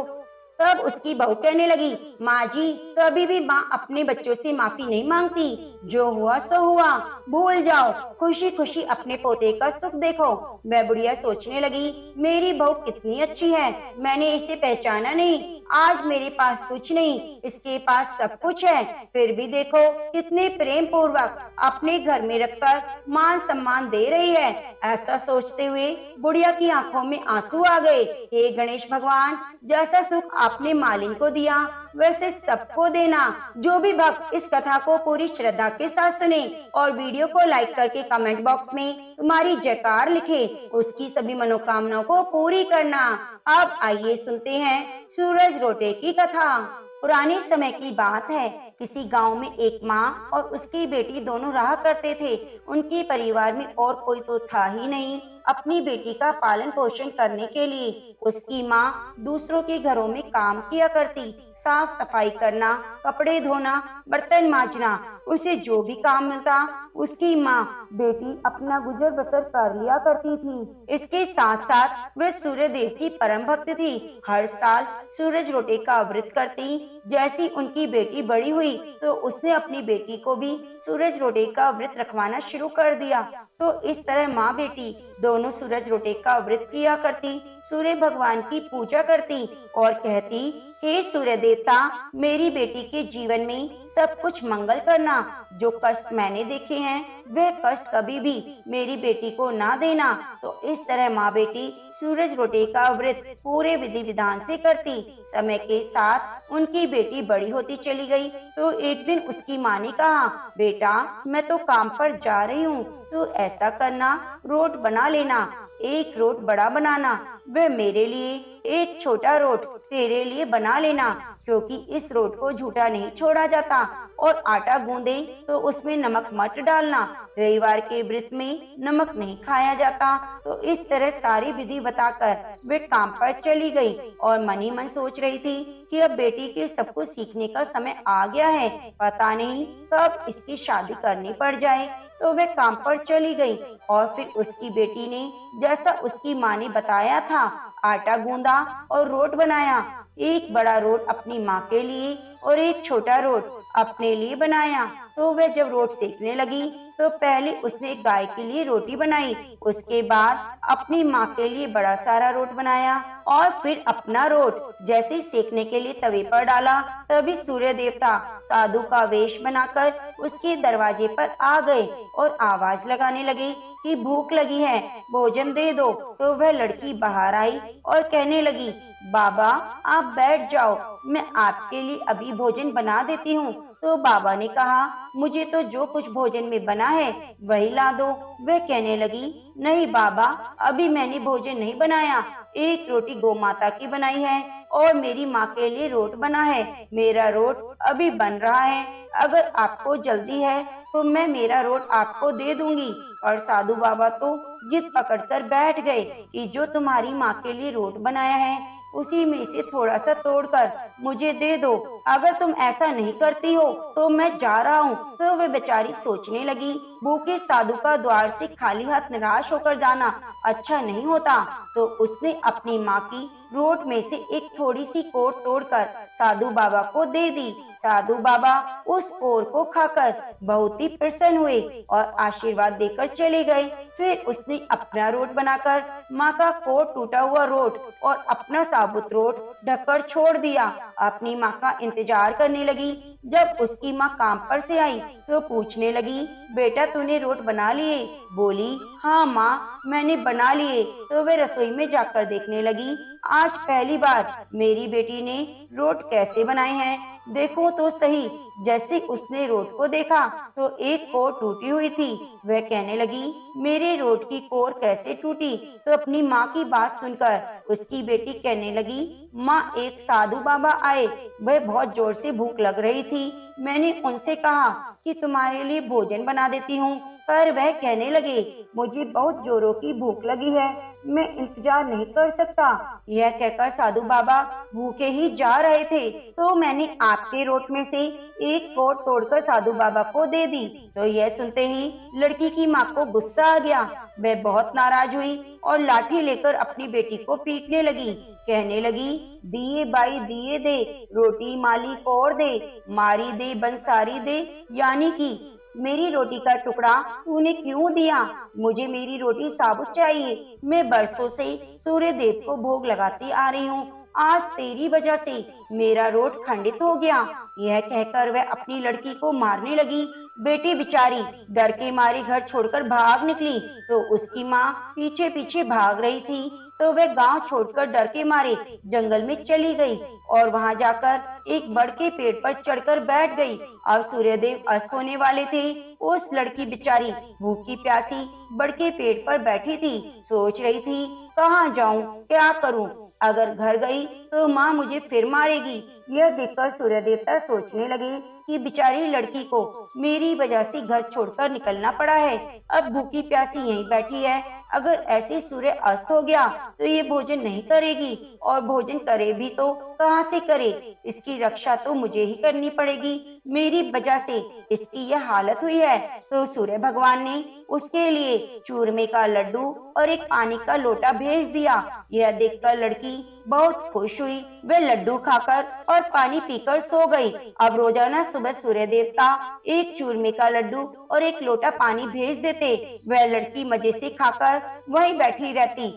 तब उसकी बहू कहने लगी, माँ जी कभी भी माँ अपने बच्चों से माफी नहीं मांगती, जो हुआ सो हुआ, भूल जाओ, खुशी खुशी अपने पोते का सुख देखो। वह बुढ़िया सोचने लगी, मेरी बहू कितनी अच्छी है, मैंने इसे पहचाना नहीं, आज मेरे पास कुछ नहीं, इसके पास सब कुछ है, फिर भी देखो कितने प्रेम पूर्वक अपने घर में रखकर मान सम्मान दे रही है। ऐसा सोचते हुए बुढ़िया की आंखों में आंसू आ गए। हे गणेश भगवान, जैसा सुख आपने मालिन को दिया वैसे सबको देना। जो भी भक्त इस कथा को पूरी श्रद्धा के साथ सुने और वीडियो को लाइक करके कमेंट बॉक्स में तुम्हारी जयकार लिखे, उसकी सभी मनोकामनाओं को पूरी करना। अब आइए सुनते हैं सूरज रोटे की कथा। पुराने समय की बात है, किसी गांव में एक माँ और उसकी बेटी दोनों रहा करते थे। उनके परिवार में और कोई तो था ही नहीं अपनी बेटी का पालन पोषण करने के लिए। उसकी माँ दूसरों के घरों में काम किया करती, साफ सफाई करना, कपड़े धोना, बर्तन मांजना, उसे जो भी काम मिलता उसकी माँ बेटी अपना गुजर बसर कर लिया करती थी। इसके साथ साथ वह सूर्य देव की परम भक्त थी। हर साल सूरज रोटे का व्रत करती। जैसी उनकी बेटी बड़ी हुई तो उसने अपनी बेटी को भी सूरज रोटे का व्रत रखवाना शुरू कर दिया। तो इस तरह माँ बेटी दोनों सूरज रोटे का व्रत किया करती, सूर्य भगवान की पूजा करती और कहती, हे सूर्य देवता, मेरी बेटी के जीवन में सब कुछ मंगल करना। जो कष्ट मैंने देखे हैं वह कष्ट कभी भी मेरी बेटी को ना देना। तो इस तरह माँ बेटी सूरज रोटे का व्रत पूरे विधि विधान से करती। समय के साथ उनकी बेटी बड़ी होती चली गई। तो एक दिन उसकी माँ ने कहा, बेटा मैं तो काम पर जा रही हूँ, तो ऐसा करना रोट बना लेना, एक रोट बड़ा बनाना, वह मेरे लिए, एक छोटा रोट तेरे लिए बना लेना, क्योंकि इस रोट को झूठा नहीं छोड़ा जाता। और आटा गूंदे तो उसमें नमक मत डालना, रविवार के व्रत में नमक नहीं खाया जाता। तो इस तरह सारी विधि बताकर वे काम पर चली गई और मन ही मन सोच रही थी कि अब बेटी के सब कुछ सीखने का समय आ गया है, पता नहीं कब इसकी शादी करनी पड़ जाए। तो वह काम पर चली गई और फिर उसकी बेटी ने जैसा उसकी माँ ने बताया था आटा गूंदा और रोट बनाया। एक बड़ा रोट अपनी माँ के लिए और एक छोटा रोट अपने लिए बनाया। तो वह जब रोट सेकने लगी तो पहले उसने गाय के लिए रोटी बनाई, उसके बाद अपनी माँ के लिए बड़ा सारा रोट बनाया और फिर अपना रोट जैसे सेकने के लिए तवे पर डाला, तभी सूर्य देवता साधु का वेश बनाकर उसके दरवाजे पर आ गए और आवाज लगाने लगे कि भूख लगी है, भोजन दे दो। तो वह लड़की बाहर आई और कहने लगी, बाबा आप बैठ जाओ, मैं आपके लिए अभी भोजन बना देती हूँ। तो बाबा ने कहा, मुझे तो जो कुछ भोजन में बना है वही ला दो। वह कहने लगी, नहीं बाबा, अभी मैंने भोजन नहीं बनाया, एक रोटी गौ माता की बनाई है और मेरी माँ के लिए रोट बना है, मेरा रोट अभी बन रहा है, अगर आपको जल्दी है तो मैं मेरा रोट आपको दे दूंगी। और साधु बाबा तो जिद पकड़कर बैठ गए कि जो तुम्हारी माँ के लिए रोट बनाया है उसी में से थोड़ा सा तोड़कर मुझे दे दो, अगर तुम ऐसा नहीं करती हो तो मैं जा रहा हूँ। तो वे बेचारी सोचने लगी, भूखे साधु का द्वार से खाली हाथ निराश होकर जाना अच्छा नहीं होता। तो उसने अपनी माँ की रोट में से एक थोड़ी सी कोर तोड़कर साधु बाबा को दे दी। साधु बाबा उस कोर को खाकर बहुत ही प्रसन्न हुए और आशीर्वाद देकर चले गए। फिर उसने अपना रोट बनाकर माँ का कोर टूटा हुआ रोट और अपना साबुत रोट ढककर छोड़ दिया। अपनी माँ का इंतजार करने लगी। जब उसकी माँ काम पर से आई तो पूछने लगी, बेटा तूने रोट बना लिए? बोली, हाँ माँ मैंने बना लिए। तो वे रसोई में जाकर देखने लगी, आज पहली बार मेरी बेटी ने रोट कैसे बनाए हैं, देखो तो सही। जैसे उसने रोट को देखा तो एक कोर टूटी हुई थी। वह कहने लगी, मेरे रोट की कोर कैसे टूटी? तो अपनी माँ की बात सुनकर उसकी बेटी कहने लगी, माँ एक साधु बाबा आए, वह बहुत जोर से भूख लग रही थी, मैंने उनसे कहा कि तुम्हारे लिए भोजन बना देती हूँ, पर वह कहने लगे, मुझे बहुत जोरों की भूख लगी है, मैं इंतजार नहीं कर सकता। यह कहकर साधु बाबा भूखे ही जा रहे थे। तो मैंने आपके रोट में से एक कोर तोड़कर साधु बाबा को दे दी। तो यह सुनते ही लड़की की माँ को गुस्सा आ गया। वह बहुत नाराज हुई और लाठी लेकर अपनी बेटी को पीटने लगी। कहने लगी, दिए बाई दिए दे, रोटी माली कोर दे, मारी दे बंसारी दे, यानी कि मेरी रोटी का टुकड़ा तूने क्यों दिया? मुझे मेरी रोटी साबुत चाहिए। मैं बरसों से सूर्य देव को भोग लगाती आ रही हूँ, आज तेरी वजह से मेरा रोट खंडित हो गया। यह कहकर वह अपनी लड़की को मारने लगी। बेटी बेचारी डर के मारे घर छोड़कर भाग निकली। तो उसकी माँ पीछे पीछे भाग रही थी। तो वह गांव छोड़कर डर के मारे जंगल में चली गई और वहां जाकर एक बड़ के पेड़ पर चढ़कर बैठ गई। अब सूर्यदेव अस्त होने वाले थे। उस लड़की बेचारी भूखी प्यासी बड़ के पेड़ पर बैठी थी, सोच रही थी, कहाँ जाऊं, क्या करूं? अगर घर गई तो माँ मुझे फिर मारेगी। यह देखकर सूर्य देवता सोचने लगे कि बेचारी लड़की को मेरी वजह से घर छोड़कर निकलना पड़ा है, अब भूखी प्यासी यहीं बैठी है। अगर ऐसे सूर्य अस्त हो गया तो ये भोजन नहीं करेगी, और भोजन करे भी तो कहाँ से करे? इसकी रक्षा तो मुझे ही करनी पड़ेगी, मेरी वजह से इसकी यह हालत हुई है। तो सूर्य भगवान ने उसके लिए चूरमे का लड्डू और एक पानी का लोटा भेज दिया। यह देखकर लड़की बहुत खुश हुई। वह लड्डू खाकर और पानी पीकर सो गई। अब रोजाना सुबह सूर्य देवता एक चूरमे का लड्डू और एक लोटा पानी भेज देते। वह लड़की मजे से खाकर वहीं बैठी रहती।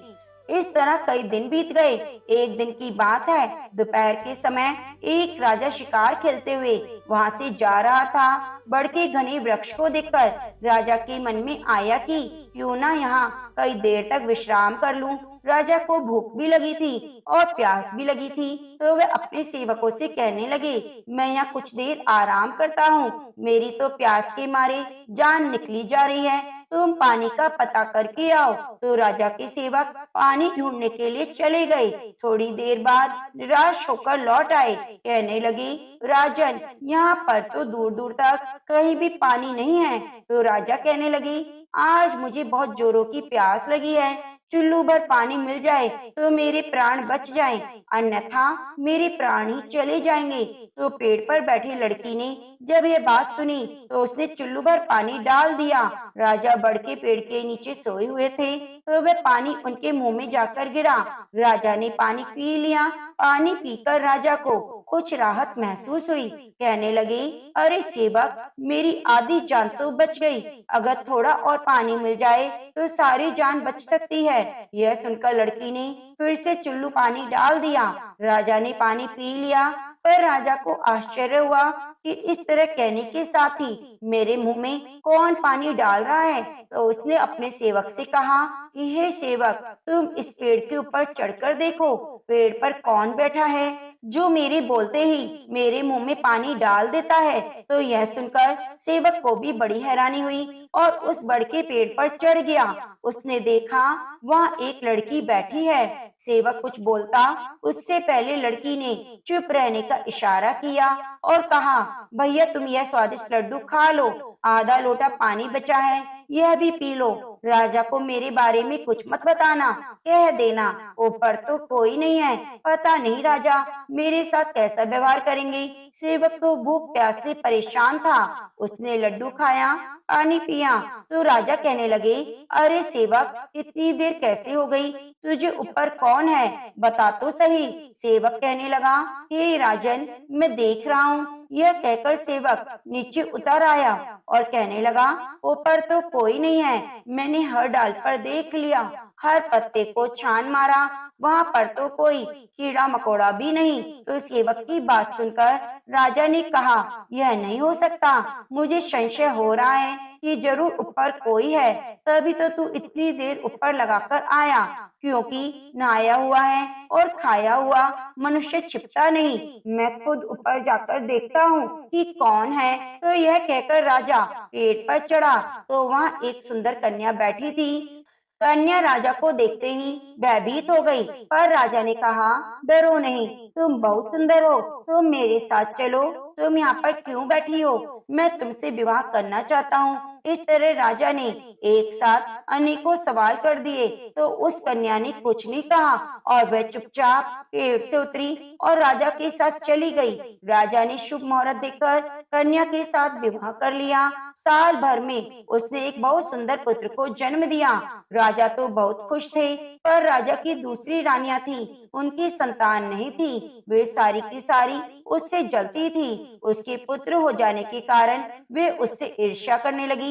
इस तरह कई दिन बीत गए। एक दिन की बात है, दोपहर के समय एक राजा शिकार खेलते हुए वहां से जा रहा था। बड़ के घने वृक्ष को देखकर राजा के मन में आया कि क्यों ना यहाँ कई देर तक विश्राम कर लूं। राजा को भूख भी लगी थी और प्यास भी लगी थी, तो वे अपने सेवकों से कहने लगे, मैं यहाँ कुछ देर आराम करता हूँ, मेरी तो प्यास के मारे जान निकली जा रही है, तुम पानी का पता करके आओ। तो राजा के सेवक पानी ढूंढने के लिए चले गए। थोड़ी देर बाद निराश होकर लौट आए, कहने लगे, राजन, यहाँ पर तो दूर दूर तक कहीं भी पानी नहीं है। तो राजा कहने लगे, आज मुझे बहुत जोरों की प्यास लगी है, चुल्लू भर पानी मिल जाए तो मेरे प्राण बच जाएं, अन्यथा मेरे प्राण ही चले जाएंगे। तो पेड़ पर बैठी लड़की ने जब यह बात सुनी तो उसने चुल्लू भर पानी डाल दिया। राजा बढ़ के पेड़ के नीचे सोए हुए थे, तो वह पानी उनके मुंह में जाकर गिरा। राजा ने पानी पी लिया। पानी पीकर राजा को कुछ राहत महसूस हुई। कहने लगे, अरे सेवक, मेरी आधी जान तो बच गई, अगर थोड़ा और पानी मिल जाए तो सारी जान बच सकती है। यह सुनकर लड़की ने फिर से चुल्लू पानी डाल दिया। राजा ने पानी पी लिया, पर राजा को आश्चर्य हुआ कि इस तरह कहने के साथ ही मेरे मुंह में कौन पानी डाल रहा है। तो उसने अपने सेवक से कहा कि हे सेवक, तुम इस पेड़ के ऊपर चढ़कर देखो, पेड़ पर कौन बैठा है जो मेरे बोलते ही मेरे मुंह में पानी डाल देता है। तो यह सुनकर सेवक को भी बड़ी हैरानी हुई और उस बड़ के पेड़ पर चढ़ गया। उसने देखा वहाँ एक लड़की बैठी है। सेवक कुछ बोलता उससे पहले लड़की ने चुप रहने का इशारा किया और कहा, भैया तुम यह स्वादिष्ट लड्डू खा लो, आधा लोटा पानी बचा है, यह भी पी लो। राजा को मेरे बारे में कुछ मत बताना, कह देना ऊपर तो कोई नहीं है, पता नहीं राजा मेरे साथ कैसा व्यवहार करेंगे। सेवक तो भूख प्यास से परेशान था। उसने लड्डू खाया, पानी पिया। तो राजा कहने लगे, अरे सेवक, इतनी देर कैसे हो गई, तुझे ऊपर कौन है, बता तो सही। सेवक कहने लगा, हे राजन, मैं देख रहा हूँ। यह कहकर सेवक नीचे उतर आया और कहने लगा, ऊपर तो कोई नहीं है, मैंने हर डाल पर देख लिया, हर पत्ते को छान मारा, वहाँ पर तो कोई कीड़ा मकोड़ा भी नहीं। तो सेवक की बात सुनकर राजा ने कहा, यह नहीं हो सकता, मुझे संशय हो रहा है कि जरूर ऊपर कोई है, तभी तो तू इतनी देर ऊपर लगाकर आया, क्योंकि नहाया हुआ है और खाया हुआ मनुष्य छिपता नहीं। मैं खुद ऊपर जाकर देखता हूँ कि कौन है। तो यह कहकर राजा पेड़ पर चढ़ा, तो वहाँ एक सुंदर कन्या बैठी थी। कन्या राजा को देखते ही भयभीत हो गई, पर राजा ने कहा, डरो नहीं, तुम बहुत सुंदर हो, तुम मेरे साथ चलो। तुम यहाँ पर क्यों बैठी हो, मैं तुमसे विवाह करना चाहता हूँ। इस तरह राजा ने एक साथ अनेकों सवाल कर दिए। तो उस कन्या ने कुछ नहीं कहा और वह चुपचाप पेड़ से उतरी और राजा के साथ चली गई। राजा ने शुभ मुहूर्त देखकर कन्या के साथ विवाह कर लिया। साल भर में उसने एक बहुत सुंदर पुत्र को जन्म दिया। राजा तो बहुत खुश थे, पर राजा की दूसरी रानियां थी, उनकी संतान नहीं थी, वे सारी की सारी उससे जलती थी। उसके पुत्र हो जाने के कारण वे उससे ईर्ष्या करने लगी।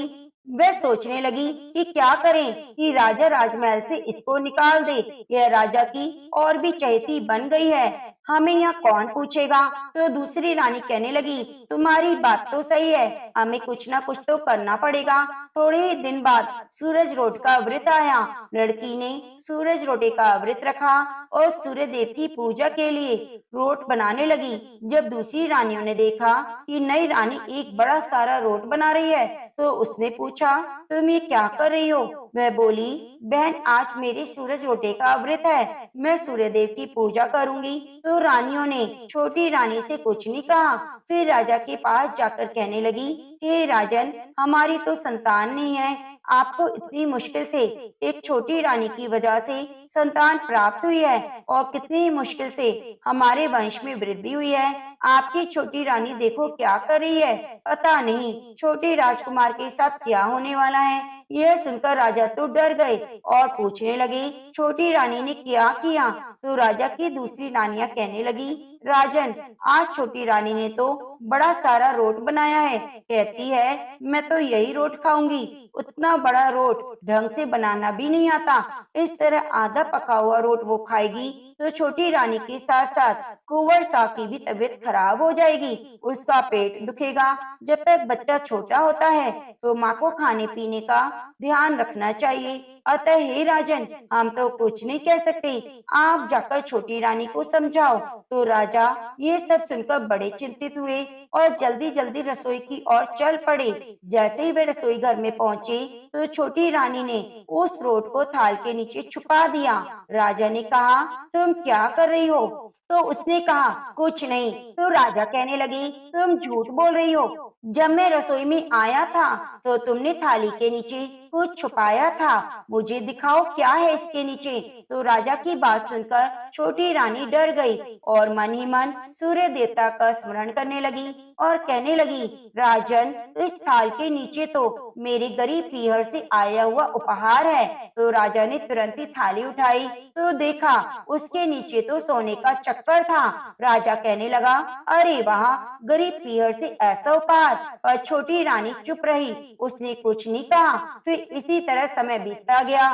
वह सोचने लगी कि क्या करें कि राजा राजमहल से इसको निकाल दे, यह राजा की और भी चहेती बन गई है, हमें यहाँ कौन पूछेगा। तो दूसरी रानी कहने लगी, तुम्हारी बात तो सही है, हमें कुछ ना कुछ तो करना पड़ेगा। थोड़े ही दिन बाद सूरज रोट का व्रत आया। लड़की ने सूरज रोटे का व्रत रखा और सूर्य देव की पूजा के लिए रोट बनाने लगी। जब दूसरी रानियों ने देखा कि नई रानी एक बड़ा सारा रोट बना रही है, तो उसने पूछा, तुम ये क्या कर रही हो? वह बोली, बहन आज मेरे सूरज रोटे का व्रत है, मैं सूर्य देव की पूजा करूंगी। तो रानियों ने छोटी रानी से कुछ नहीं कहा। फिर राजा के पास जाकर कहने लगी, हे राजन, हमारी तो संतान नहीं है, आपको इतनी मुश्किल से एक छोटी रानी की वजह से संतान प्राप्त हुई है और कितनी मुश्किल से हमारे वंश में वृद्धि हुई है। आपकी छोटी रानी देखो क्या कर रही है, पता नहीं छोटे राजकुमार के साथ क्या होने वाला है। यह सुनकर राजा तो डर गए और पूछने लगे, छोटी रानी ने क्या किया? तो राजा की दूसरी रानियां कहने लगी, राजन, आज छोटी रानी ने तो बड़ा सारा रोट बनाया है, कहती है मैं तो यही रोट खाऊंगी। उतना बड़ा रोट ढंग से बनाना भी नहीं आता। इस तरह आधा पका हुआ रोट वो खाएगी तो छोटी रानी के साथ साथ कुंवर साहब की भी तबीयत खराब हो जाएगी, उसका पेट दुखेगा। जब तक बच्चा छोटा होता है तो माँ को खाने पीने का ध्यान रखना चाहिए। अतः हे राजन, हम तो कुछ नहीं कह सकते, आप जाकर छोटी रानी को समझाओ। तो राजा ये सब सुनकर बड़े चिंतित हुए और जल्दी जल्दी रसोई की ओर चल पड़े। जैसे ही वे रसोई घर में पहुंचे तो छोटी रानी ने उस रोट को थाल के नीचे छुपा दिया। राजा ने कहा, तुम क्या कर रही हो? तो उसने कहा, कुछ नहीं। तो राजा कहने लगे, तुम झूठ बोल रही हो। जब मैं रसोई में आया था तो तुमने थाली के नीचे कुछ छुपाया था, मुझे दिखाओ क्या है इसके नीचे। तो राजा की बात सुनकर छोटी रानी डर गई और मन ही मन सूर्य देवता का स्मरण करने लगी और कहने लगी, राजन, इस थाल के नीचे तो मेरे गरीब पीहर से आया हुआ उपहार है। तो राजा ने तुरंत ही थाली उठाई तो देखा उसके नीचे तो सोने का चक्कर था। राजा कहने लगा, अरे वाह, गरीब पीहर से ऐसा उपहार। और छोटी रानी चुप रही, उसने कुछ नहीं कहा। फिर इसी तरह समय बीतता गया।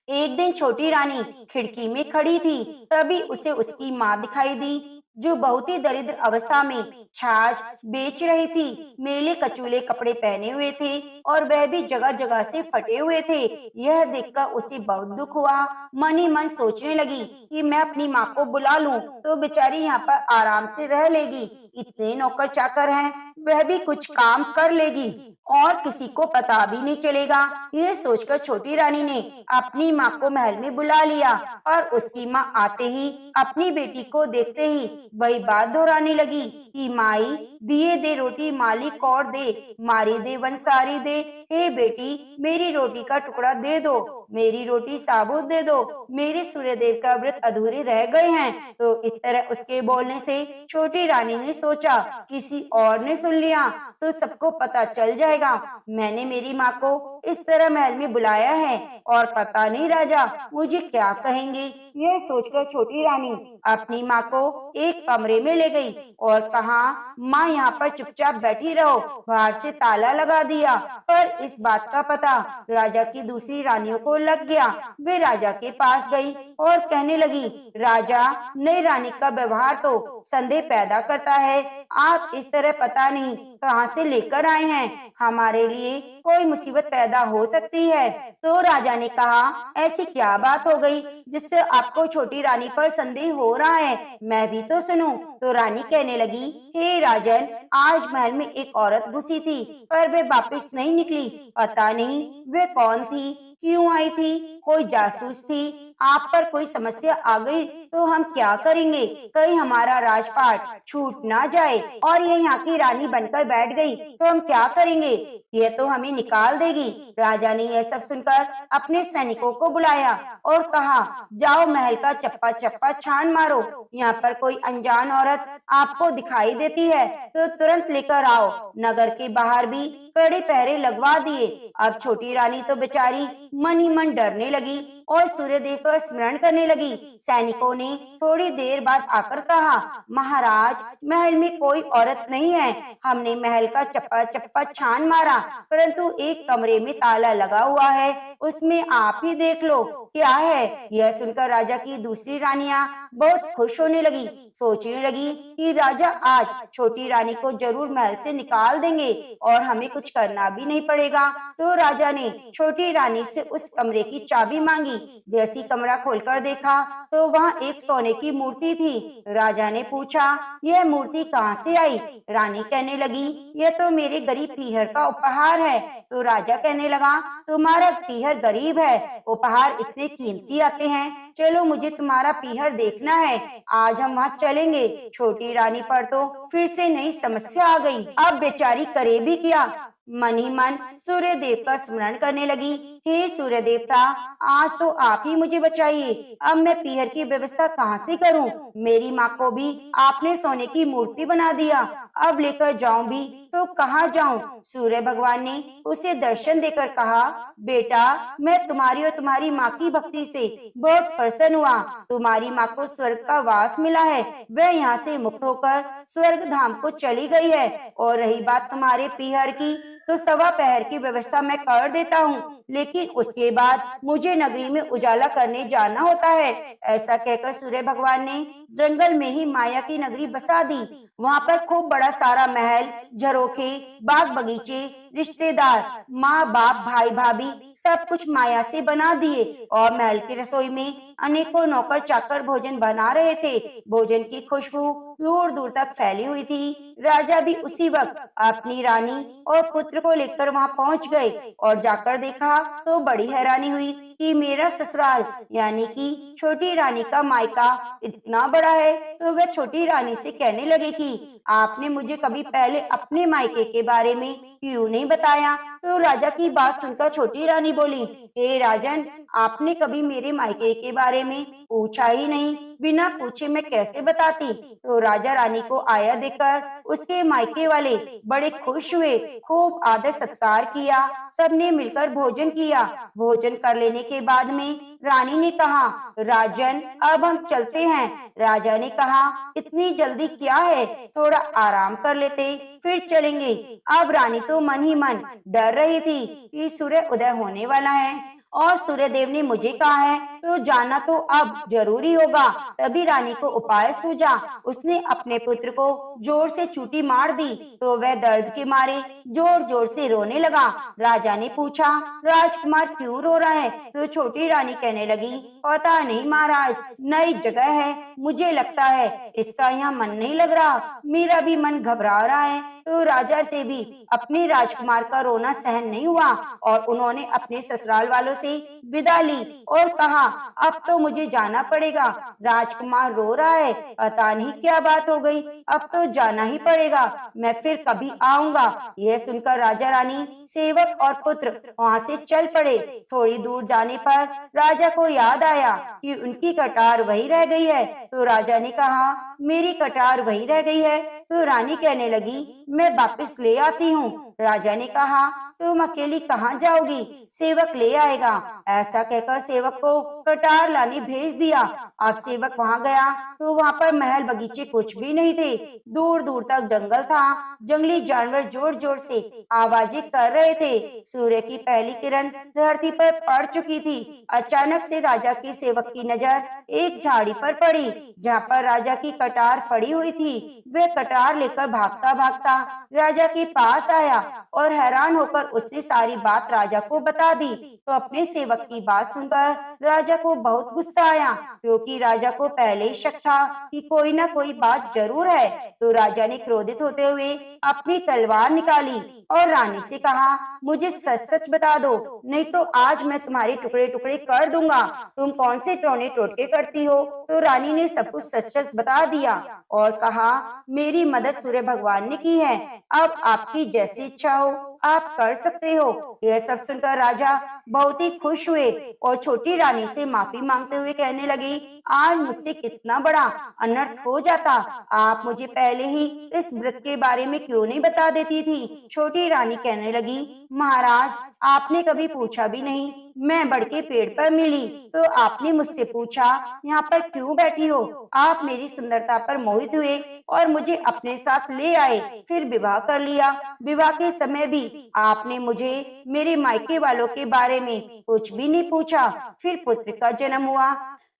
एक दिन छोटी रानी खिड़की में खड़ी थी, तभी उसे उसकी माँ दिखाई दी, जो बहुत ही दरिद्र अवस्था में छाछ बेच रही थी। मेले कचूले कपड़े पहने हुए थे और वह भी जगह जगह से फटे हुए थे। यह देखकर उसे बहुत दुख हुआ। मन ही मन सोचने लगी कि मैं अपनी माँ को बुला लूं तो बेचारी यहाँ पर आराम से रह लेगी। इतने नौकर चाकर हैं, वह भी कुछ काम कर लेगी और किसी को पता भी नहीं चलेगा। यह सोचकर छोटी रानी ने अपनी माँ को महल में बुला लिया और उसकी माँ आते ही अपनी बेटी को देखते ही वही बात दोहराने लगी कि माई, दिए दे रोटी मालिक और दे, मारी दे वंसारी दे। हे बेटी, मेरी रोटी का टुकड़ा दे दो, मेरी रोटी साबुत दे दो, मेरे सूर्यदेव का व्रत अधूरे रह गए हैं। तो इस तरह उसके बोलने से छोटी रानी ने सोचा, किसी और ने सुन लिया तो सबको पता चल जाएगा मैंने मेरी माँ को इस तरह महल में बुलाया है और पता नहीं राजा मुझे क्या कहेंगे। यह सोचकर छोटी रानी अपनी माँ को एक कमरे में ले गई और कहा, माँ यहाँ पर चुपचाप बैठी रहो, बाहर से ताला लगा दिया। पर इस बात का पता राजा की दूसरी रानियों को लग गया। वे राजा के पास गई और कहने लगी, राजा, नई रानी का व्यवहार तो संदेह पैदा करता है। आप इस तरह पता नहीं कहाँ से लेकर आए हैं, हमारे लिए कोई मुसीबत पैदा हो सकती है। तो राजा ने कहा, ऐसी क्या बात हो गई जिससे आपको छोटी रानी पर संदेह हो रहा है, मैं भी तो सुनूं। तो रानी कहने लगी, हे राजन, आज महल में एक औरत घुसी थी पर वे वापस नहीं निकली। पता नहीं वे कौन थी, क्यों आई थी, कोई जासूस थी, आप पर कोई समस्या आ गई तो हम क्या करेंगे? कहीं हमारा राजपाट छूट ना जाए और ये यहाँ की रानी बनकर बैठ गई तो हम क्या करेंगे? यह तो हमें निकाल देगी। राजा ने यह सब सुनकर अपने सैनिकों को बुलाया और कहा, जाओ महल का चप्पा चप्पा छान मारो, यहाँ पर कोई अनजान औरत आपको दिखाई देती है तो तुरंत लेकर आओ। नगर के बाहर भी कड़े पहरे लगवा दिए। अब छोटी रानी तो बेचारी मन ही मन डरने लगी और सूर्यदेव का स्मरण करने लगी। सैनिकों ने थोड़ी देर बाद आकर कहा, महाराज, महल में कोई औरत नहीं है, हमने महल का चप्पा चप्पा छान मारा परंतु एक कमरे में ताला लगा हुआ है, उसमें आप ही देख लो क्या है। यह सुनकर राजा की दूसरी रानियां बहुत खुश होने लगी, सोचने लगी कि राजा आज छोटी रानी को जरूर महल से निकाल देंगे और हमें कुछ करना भी नहीं पड़ेगा। तो राजा ने छोटी रानी से उस कमरे की चाबी मांगी मांगी। जैसी कमरा खोलकर देखा तो वहाँ एक सोने की मूर्ति थी। राजा ने पूछा, यह मूर्ति कहाँ से आई? रानी कहने लगी, यह तो मेरे गरीब पीहर का उपहार है। तो राजा कहने लगा, तुम्हारा पीहर गरीब है, उपहार इतने कीमती आते हैं। चलो मुझे तुम्हारा पीहर देखना है, आज हम वहाँ चलेंगे। छोटी रानी पर तो फिर से नई समस्या आ गई। अब बेचारी करे भी क्या? मन ही मन सूर्य देव का स्मरण करने लगी। हे सूर्य देवता, आज तो आप ही मुझे बचाइए। अब मैं पीहर की व्यवस्था कहाँ से करूं? मेरी माँ को भी आपने सोने की मूर्ति बना दिया, अब लेकर जाऊं भी तो कहाँ जाऊं? सूर्य भगवान ने उसे दर्शन देकर कहा, बेटा, मैं तुम्हारी और तुम्हारी माँ की भक्ति से बहुत प्रसन्न हुआ। तुम्हारी माँ को स्वर्ग का वास मिला है, वह यहाँ से मुक्त होकर स्वर्ग धाम को चली गई है। और रही बात तुम्हारे पीहर की, तो सवा पहर की व्यवस्था मैं कर देता हूँ, लेकिन उसके बाद मुझे नगरी में उजाला करने जाना होता है। ऐसा कहकर सूर्य भगवान ने जंगल में ही माया की नगरी बसा दी। वहाँ पर खूब बड़ा सारा महल, झरोखे, बाग बगीचे, रिश्तेदार, माँ बाप, भाई भाभी सब कुछ माया से बना दिए। और महल की रसोई में अनेकों नौकर चाकर भोजन बना रहे थे। भोजन की खुशबू दूर दूर तक फैली हुई थी। राजा भी उसी वक्त अपनी रानी और पुत्र को लेकर वहां पहुंच गए और जाकर देखा तो बड़ी हैरानी हुई कि मेरा ससुराल यानी कि छोटी रानी का मायका इतना बड़ा है। तो वह छोटी रानी से कहने लगे कि आपने मुझे कभी पहले अपने मायके के बारे में क्यों नहीं बताया? तो राजा की बात सुनकर छोटी रानी बोली, हे राजन, आपने कभी मेरे मायके के बारे में पूछा ही नहीं, बिना पूछे मैं कैसे बताती? तो राजा रानी को आया देखकर उसके मायके वाले बड़े खुश हुए, खूब आदर सत्कार किया, सबने मिलकर भोजन किया। भोजन कर लेने के बाद में रानी ने कहा, राजन, अब हम चलते हैं। राजा ने कहा, इतनी जल्दी क्या है, थोड़ा आराम कर लेते फिर चलेंगे। अब रानी तो मन ही मन डर रही थी कि सूर्य उदय होने वाला है और सूर्य देव ने मुझे कहा है तो जाना तो अब जरूरी होगा। तभी रानी को उपाय सूझा। उसने अपने पुत्र को जोर से चूटी मार दी तो वह दर्द के मारे जोर जोर से रोने लगा। राजा ने पूछा, राजकुमार क्यों रो रहा है? तो छोटी रानी कहने लगी, पता नहीं महाराज, नई जगह है, मुझे लगता है इसका यहाँ मन नहीं लग रहा, मेरा भी मन घबरा रहा है। तो राजा से भी अपने राजकुमार का रोना सहन नहीं हुआ और उन्होंने अपने ससुराल वालों से विदा ली और कहा, अब तो मुझे जाना पड़ेगा, राजकुमार रो रहा है, पता नहीं क्या बात हो गई, अब तो जाना ही पड़ेगा, मैं फिर कभी आऊंगा। यह सुनकर राजा रानी, सेवक और पुत्र वहाँ से चल पड़े। थोड़ी दूर जाने पर राजा को याद आया कि उनकी कटार वही रह गई है। तो राजा ने कहा, मेरी कटार वही रह गई है? तो रानी कहने लगी, मैं वापस ले आती हूँ। राजा ने कहा, तुम अकेली कहाँ जाओगी, सेवक ले आएगा। ऐसा कहकर सेवक को कटार लाने भेज दिया। अब सेवक वहाँ गया तो वहाँ पर महल बगीचे कुछ भी नहीं थे, दूर दूर तक जंगल था। जंगली जानवर जोर जोर से आवाजें कर रहे थे। सूर्य की पहली किरण धरती पर पड़ चुकी थी। अचानक से राजा की सेवक की नजर एक झाड़ी पर पड़ी जहाँ पर राजा की कटार पड़ी हुई थी। वह कटार लेकर भागता भागता राजा के पास आया और हैरान होकर उसने सारी बात राजा को बता दी। तो अपने सेवक की बात सुनकर राजा को बहुत गुस्सा आया, क्योंकि राजा को पहले ही शक था कि कोई ना कोई बात जरूर है। तो राजा ने क्रोधित होते हुए अपनी तलवार निकाली और रानी से कहा, मुझे सच सच बता दो, नहीं तो आज मैं तुम्हारे टुकड़े टुकड़े कर दूंगा। तुम कौन से टोने टोटके करती हो? तो रानी ने सब कुछ सच सच बता दिया और कहा, मेरी मदद सूर्य भगवान ने की है, अब आपकी जैसी इच्छा हो आप कर सकते हो। यह सब सुनकर राजा बहुत ही खुश हुए और छोटी रानी से माफी मांगते हुए कहने लगे, आज मुझसे कितना बड़ा अनर्थ हो जाता, आप मुझे पहले ही इस व्रत के बारे में क्यों नहीं बता देती थी? छोटी रानी कहने लगी, महाराज, आपने कभी पूछा भी नहीं, मैं बढ़ के पेड़ पर मिली तो आपने मुझसे पूछा यहाँ पर क्यों बैठी हो? आप मेरी सुंदरता पर मोहित हुए और मुझे अपने साथ ले आए, फिर विवाह कर लिया। विवाह के समय भी आपने मुझे मेरे मायके वालों के बारे में कुछ भी नहीं पूछा। फिर पुत्र का जन्म हुआ,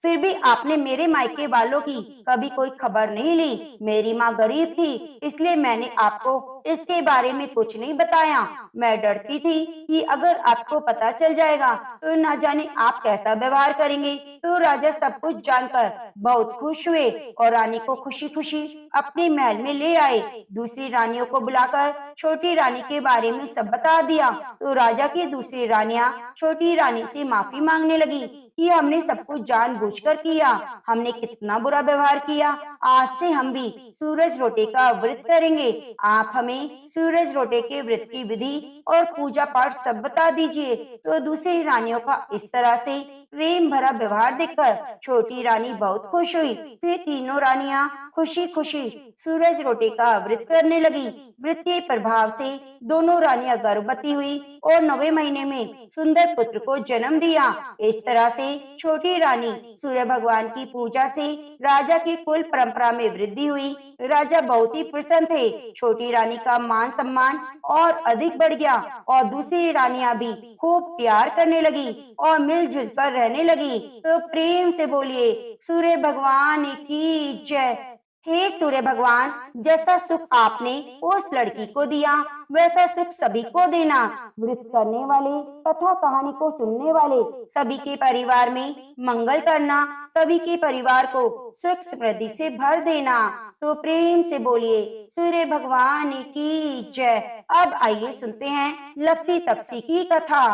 फिर भी आपने मेरे मायके वालों की कभी कोई खबर नहीं ली। मेरी माँ गरीब थी, इसलिए मैंने आपको इसके बारे में कुछ नहीं बताया। मैं डरती थी कि अगर आपको पता चल जाएगा तो ना जाने आप कैसा व्यवहार करेंगे। तो राजा सब कुछ जानकर बहुत खुश हुए और रानी को खुशी खुशी अपने महल में ले आए। दूसरी रानियों को बुलाकर छोटी रानी के बारे में सब बता दिया। तो राजा की दूसरी रानियां छोटी रानी से माफी मांगने लगी कि हमने सब कुछ जानबूझकर किया, हमने कितना बुरा व्यवहार किया। आज से हम भी सूरज रोटे का व्रत करेंगे। आप हमें सूरज रोटे के व्रत की विधि और पूजा पाठ सब बता दीजिए। तो दूसरी रानियों का इस तरह से प्रेम भरा व्यवहार देखकर छोटी रानी बहुत खुश हुई। फिर तीनों रानियां खुशी खुशी सूरज रोटे का व्रत करने लगी। व्रत के प्रभाव से दोनों रानियां गर्भवती हुई और 9वें महीने में सुंदर पुत्र को जन्म दिया। इस तरह से छोटी रानी सूर्य भगवान की पूजा से राजा की कुल परंपरा में वृद्धि हुई। राजा बहुत ही प्रसन्न थे। छोटी रानी का मान सम्मान और अधिक बढ़ गया और दूसरी रानियां भी खूब प्यार करने लगी और मिलजुल कर रहने लगी। तो प्रेम से बोलिए सूर्य भगवान की जय। हे सूर्य भगवान, जैसा सुख आपने उस लड़की को दिया वैसा सुख सभी को देना। व्रत करने वाले, कथा कहानी को सुनने वाले सभी के परिवार में मंगल करना, सभी के परिवार को सुख समृद्धि से भर देना। तो प्रेम से बोलिए सूर्य भगवान की जय। अब आइए सुनते हैं लपसी तपसी की कथा।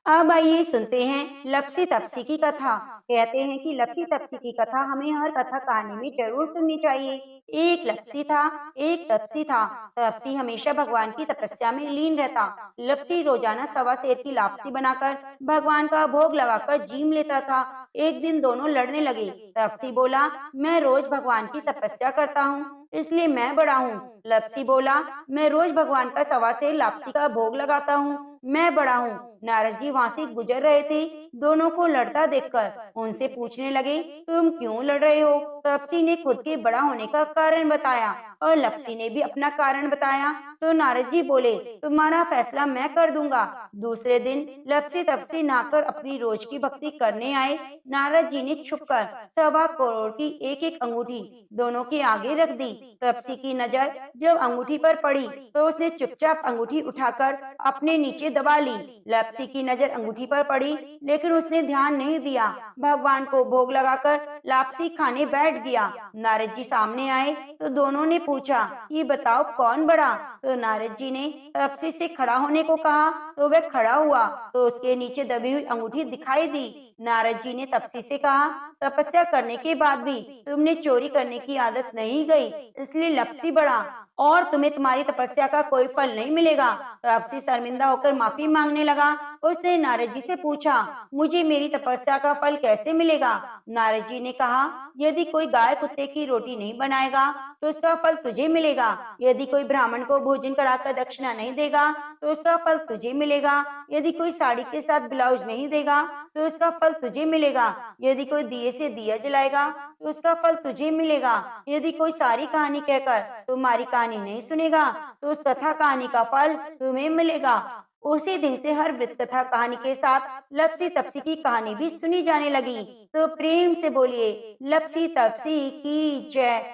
अब आइए सुनते हैं लपसी तपसी की कथा। कहते हैं कि लपसी तपसी की कथा हमें हर कथा कहानी में जरूर सुननी चाहिए। एक लपसी था, एक तपसी था। तपसी हमेशा भगवान की तपस्या में लीन रहता। लपसी रोजाना सवा सेर की लापसी बनाकर भगवान का भोग लगाकर जीम लेता था। एक दिन दोनों लड़ने लगे। तपसी बोला, मैं रोज भगवान की तपस्या करता हूँ, इसलिए मैं बड़ा हूँ। लपसी बोला, मैं रोज भगवान का सवा सेर लापसी का भोग लगाता हूँ, मैं बड़ा हूँ। नारद जी वहाँ से गुजर रहे थे। दोनों को लड़ता देखकर उनसे पूछने लगे, तुम क्यों लड़ रहे हो? तपसी ने खुद के बड़ा होने का कारण बताया और लपसी ने भी अपना कारण बताया। तो नारद जी बोले, तुम्हारा फैसला मैं कर दूंगा। दूसरे दिन लपसी तपसी नहाकर अपनी रोज की भक्ति करने आए। नारद जी ने छुपकर 1.25 करोड़ की एक एक अंगूठी दोनों के आगे रख दी। तपसी की नजर जब अंगूठी पर पड़ी तो उसने चुपचाप अंगूठी उठाकर अपने नीचे दबा ली। लपसी की नजर अंगूठी पर पड़ी, लेकिन उसने ध्यान नहीं दिया। भगवान को भोग लगाकर लापसी खाने बैठ गया। नारद जी सामने आए तो दोनों ने पूछा कि बताओ कौन बड़ा? तो नारद जी ने तपसी से खड़ा होने को कहा तो वह खड़ा हुआ तो उसके नीचे दबी हुई अंगूठी दिखाई दी। नारद जी ने तपसी से कहा, तपस्या करने के बाद भी तुमने चोरी करने की आदत नहीं गई, इसलिए लपसी बड़ा और तुम्हें तुम्हारी तपस्या का कोई फल नहीं मिलेगा। तपसी शर्मिंदा होकर माफी मांगने लगा। उसने नारद जी से पूछा, मुझे मेरी तपस्या का फल कैसे मिलेगा? नारद जी ने कहा, यदि कोई गाय कुत्ते की रोटी नहीं बनाएगा तो उसका फल तुझे मिलेगा। यदि कोई ब्राह्मण को भोजन कराकर दक्षिणा नहीं देगा तो उसका फल तुझे मिलेगा। यदि कोई साड़ी के साथ ब्लाउज नहीं देगा तो उसका फल तुझे मिलेगा। यदि कोई दिए से दिया जलाएगा तो उसका फल तुझे मिलेगा। यदि कोई सारी कहानी कहकर तुम्हारी कहानी नहीं सुनेगा तो उस कथा कहानी का फल तुम्हें मिलेगा। उसी दिन से हर वृत्त कथा कहानी के साथ लपसी तपसी की कहानी भी सुनी जाने लगी। तो प्रेम से बोलिए लपसी तपसी की जय।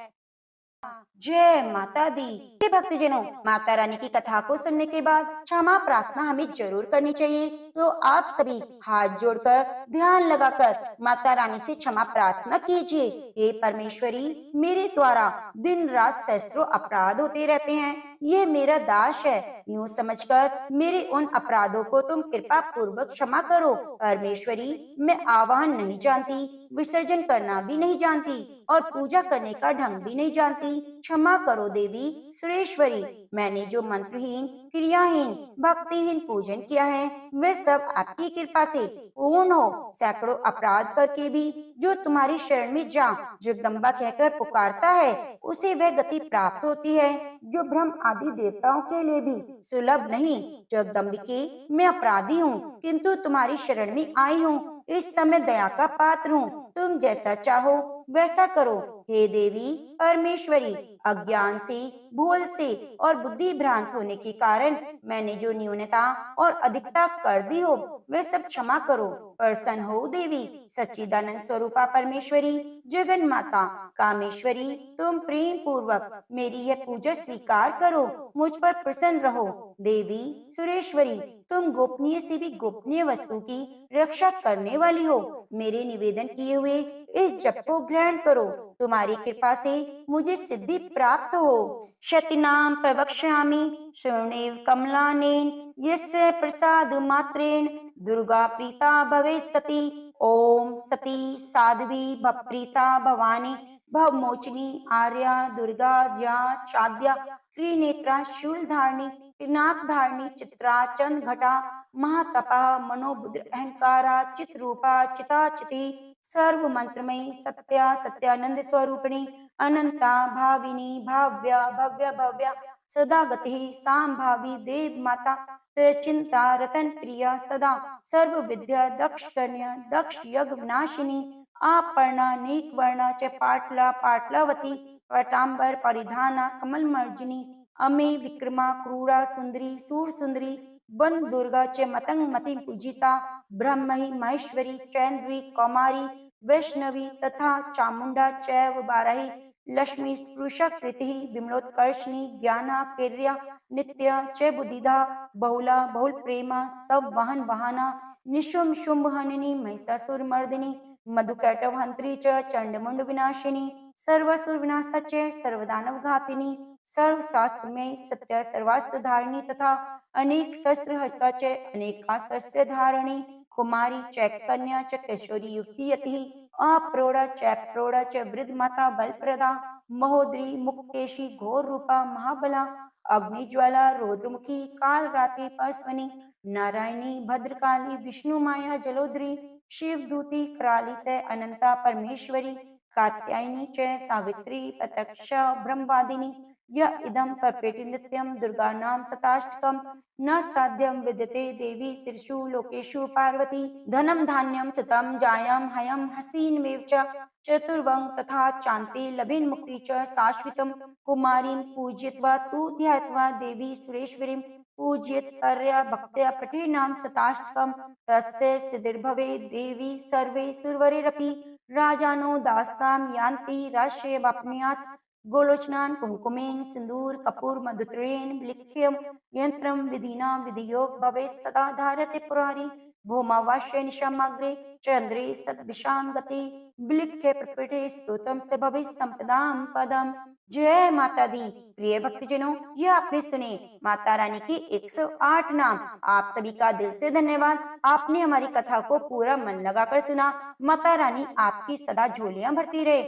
जय माता दी। हे भक्तजनों, माता रानी की कथा को सुनने के बाद क्षमा प्रार्थना हमें जरूर करनी चाहिए। तो आप सभी हाथ जोड़कर ध्यान लगाकर माता रानी से क्षमा प्रार्थना कीजिए। हे परमेश्वरी, मेरे द्वारा दिन रात सहस्त्रों अपराध होते रहते हैं, यह मेरा दास है, यूं समझकर मेरे उन अपराधों को तुम कृपा पूर्वक क्षमा करो। परमेश्वरी, मैं आवाहन नहीं जानती, विसर्जन करना भी नहीं जानती और पूजा करने का ढंग भी नहीं जानती। क्षमा करो देवी सुरेश्वरी, मैंने जो मंत्रहीन, क्रियाहीन, भक्तिहीन पूजन किया है वह सब आपकी कृपा से पूर्ण हो। सैकड़ों अपराध करके भी जो तुम्हारी शरण में जा जगदम्बा कहकर पुकारता है उसे वह गति प्राप्त होती है जो ब्रह्म आदि देवताओं के लिए भी सुलभ नहीं। जगदम्बिके, मैं अपराधी हूँ किंतु तुम्हारी शरण में आई हूँ। इस समय दया का पात्र हूँ, तुम जैसा चाहो वैसा करो। हे देवी परमेश्वरी, अज्ञान से, भूल से और बुद्धि भ्रांत होने के कारण मैंने जो न्यूनता और अधिकता कर दी हो वह सब क्षमा करो। प्रसन्न हो देवी सच्चिदानंद स्वरूपा परमेश्वरी, जगन माता कामेश्वरी, तुम प्रेम पूर्वक मेरी यह पूजा स्वीकार करो, मुझ पर प्रसन्न रहो। देवी सुरेश्वरी, तुम गोपनीय से भी गोपनीय वस्तु की रक्षा करने वाली हो, मेरे निवेदन किए हुए इस जप को ग्रहण करो। तुम्हारी कृपा से मुझे सिद्धि प्राप्त हो। शतिनाम प्रवक्ष्यामि शृणुमेव कमलानेन, यस्य प्रसाद मात्रेण दुर्गा प्रीता भवे सती। ओम सती साध्वी भवप्रीता भवानी भवमोचिनी आर्या दुर्गा ज्या चाद्या त्रिनेत्रा शूलधारिणी पिनाक धारिणी चित्रा चंद घटा महातपा मनोबुद्र अहंकारा चित्रूपा चिताचिति सर्व मंत्रमयी सत्या सत्यानंद स्वरूपिणी अनंता भाविनी भाव्या भव्य भव्या सदा गति सांभावी देव माता चिंता रतन प्रिया सदा सर्व विद्या दक्ष कन्या दक्ष यज्ञ विनाशिनी आपर्णा नीक वर्णा च पाटला पाटलावती पटांबर परिधाना कमल मर्जिनी अमे विक्रमा क्रूरा सुंदरी सूर सुंदरी वन दुर्गा च मतंग मति पूजिता ब्रह्महि महेश्वरी चैन्द्री कौमारी वैष्णवी तथा चामुंडा चैव बारही लक्ष्मी स्पृशकृति विमलोत्कर्षिणी ज्ञाना कीर्या नित्य च बुद्धिदा बहुला बहुल प्रेमा सब वाहन वाहना निशुम शुंभ हनिनी महिषासुर मर्दिनी मधुकैटव हंत्री च चंडमुंड विनाशिनी सर्वसुर विनाशा च सर्वदानव घातिनी सर्व शास्त्र में सत्य सर्वास्त्र धारिणी तथा अनेक शस्त्र हस्ता च अनेकास्त्र धारिणी कुमारी च कन्या च किशोरी युक्ति यति अप्रौढ़ा च प्रौढ़ा च वृद्ध माता बलप्रदा महोदरी मुक्तेशी घोर रूपा महाबला अग्निज्वाला रौद्रमुखी काल रात्रि पार्श्वनी नारायणी भद्रकाली विष्णु माया जलोदरी शिव दूती कराली तय अनंता परमेश्वरी कात्यायनी च सावित्री प्रत्यक्षा ब्रह्मवादिनी यह इदं परपेटि नित्यं दुर्गा नाम शताष्टकम् न साध्यं विद्यते देवी त्रिषु लोकेषु पार्वती धनं धान्यं सुतं जायं हयं हस्तिनमेव च चतुर्वं तथा चान्ते लभेन मुक्ति च शाश्वतं कुमारीं पूजयित्वा तु ध्यात्वा देवी सुरेश्वरीं पूजयेत् पर्या भक्त्या पठे नाम शताष्टकं तस्य सिद्धिर्भवेत् देवी सर्वे सुरवरेरपि राजानो दास्तां यान्ति राष्ट्रयवाप्नुयात् गोलोचनान कुंकुमेन सिंदूर कपूर मधुत्रेण लिख्यम यंत्रम विधिना विधियोग भवे सदा धारते पुरारी भूमावाश्य निशामाग्रे चंद्रे सतविशाम गति विलिख्य प्रपटे स्तोत्रम से भवे संपदाम पदम। जय माता दी। प्रिय भक्तजनों, यह आपने सुने माता रानी की 108 नाम। आप सभी का दिल से धन्यवाद। आपने हमारी कथा को पूरा मन लगाकर सुना। माता रानी आपकी सदा झोलियां भरती रहे।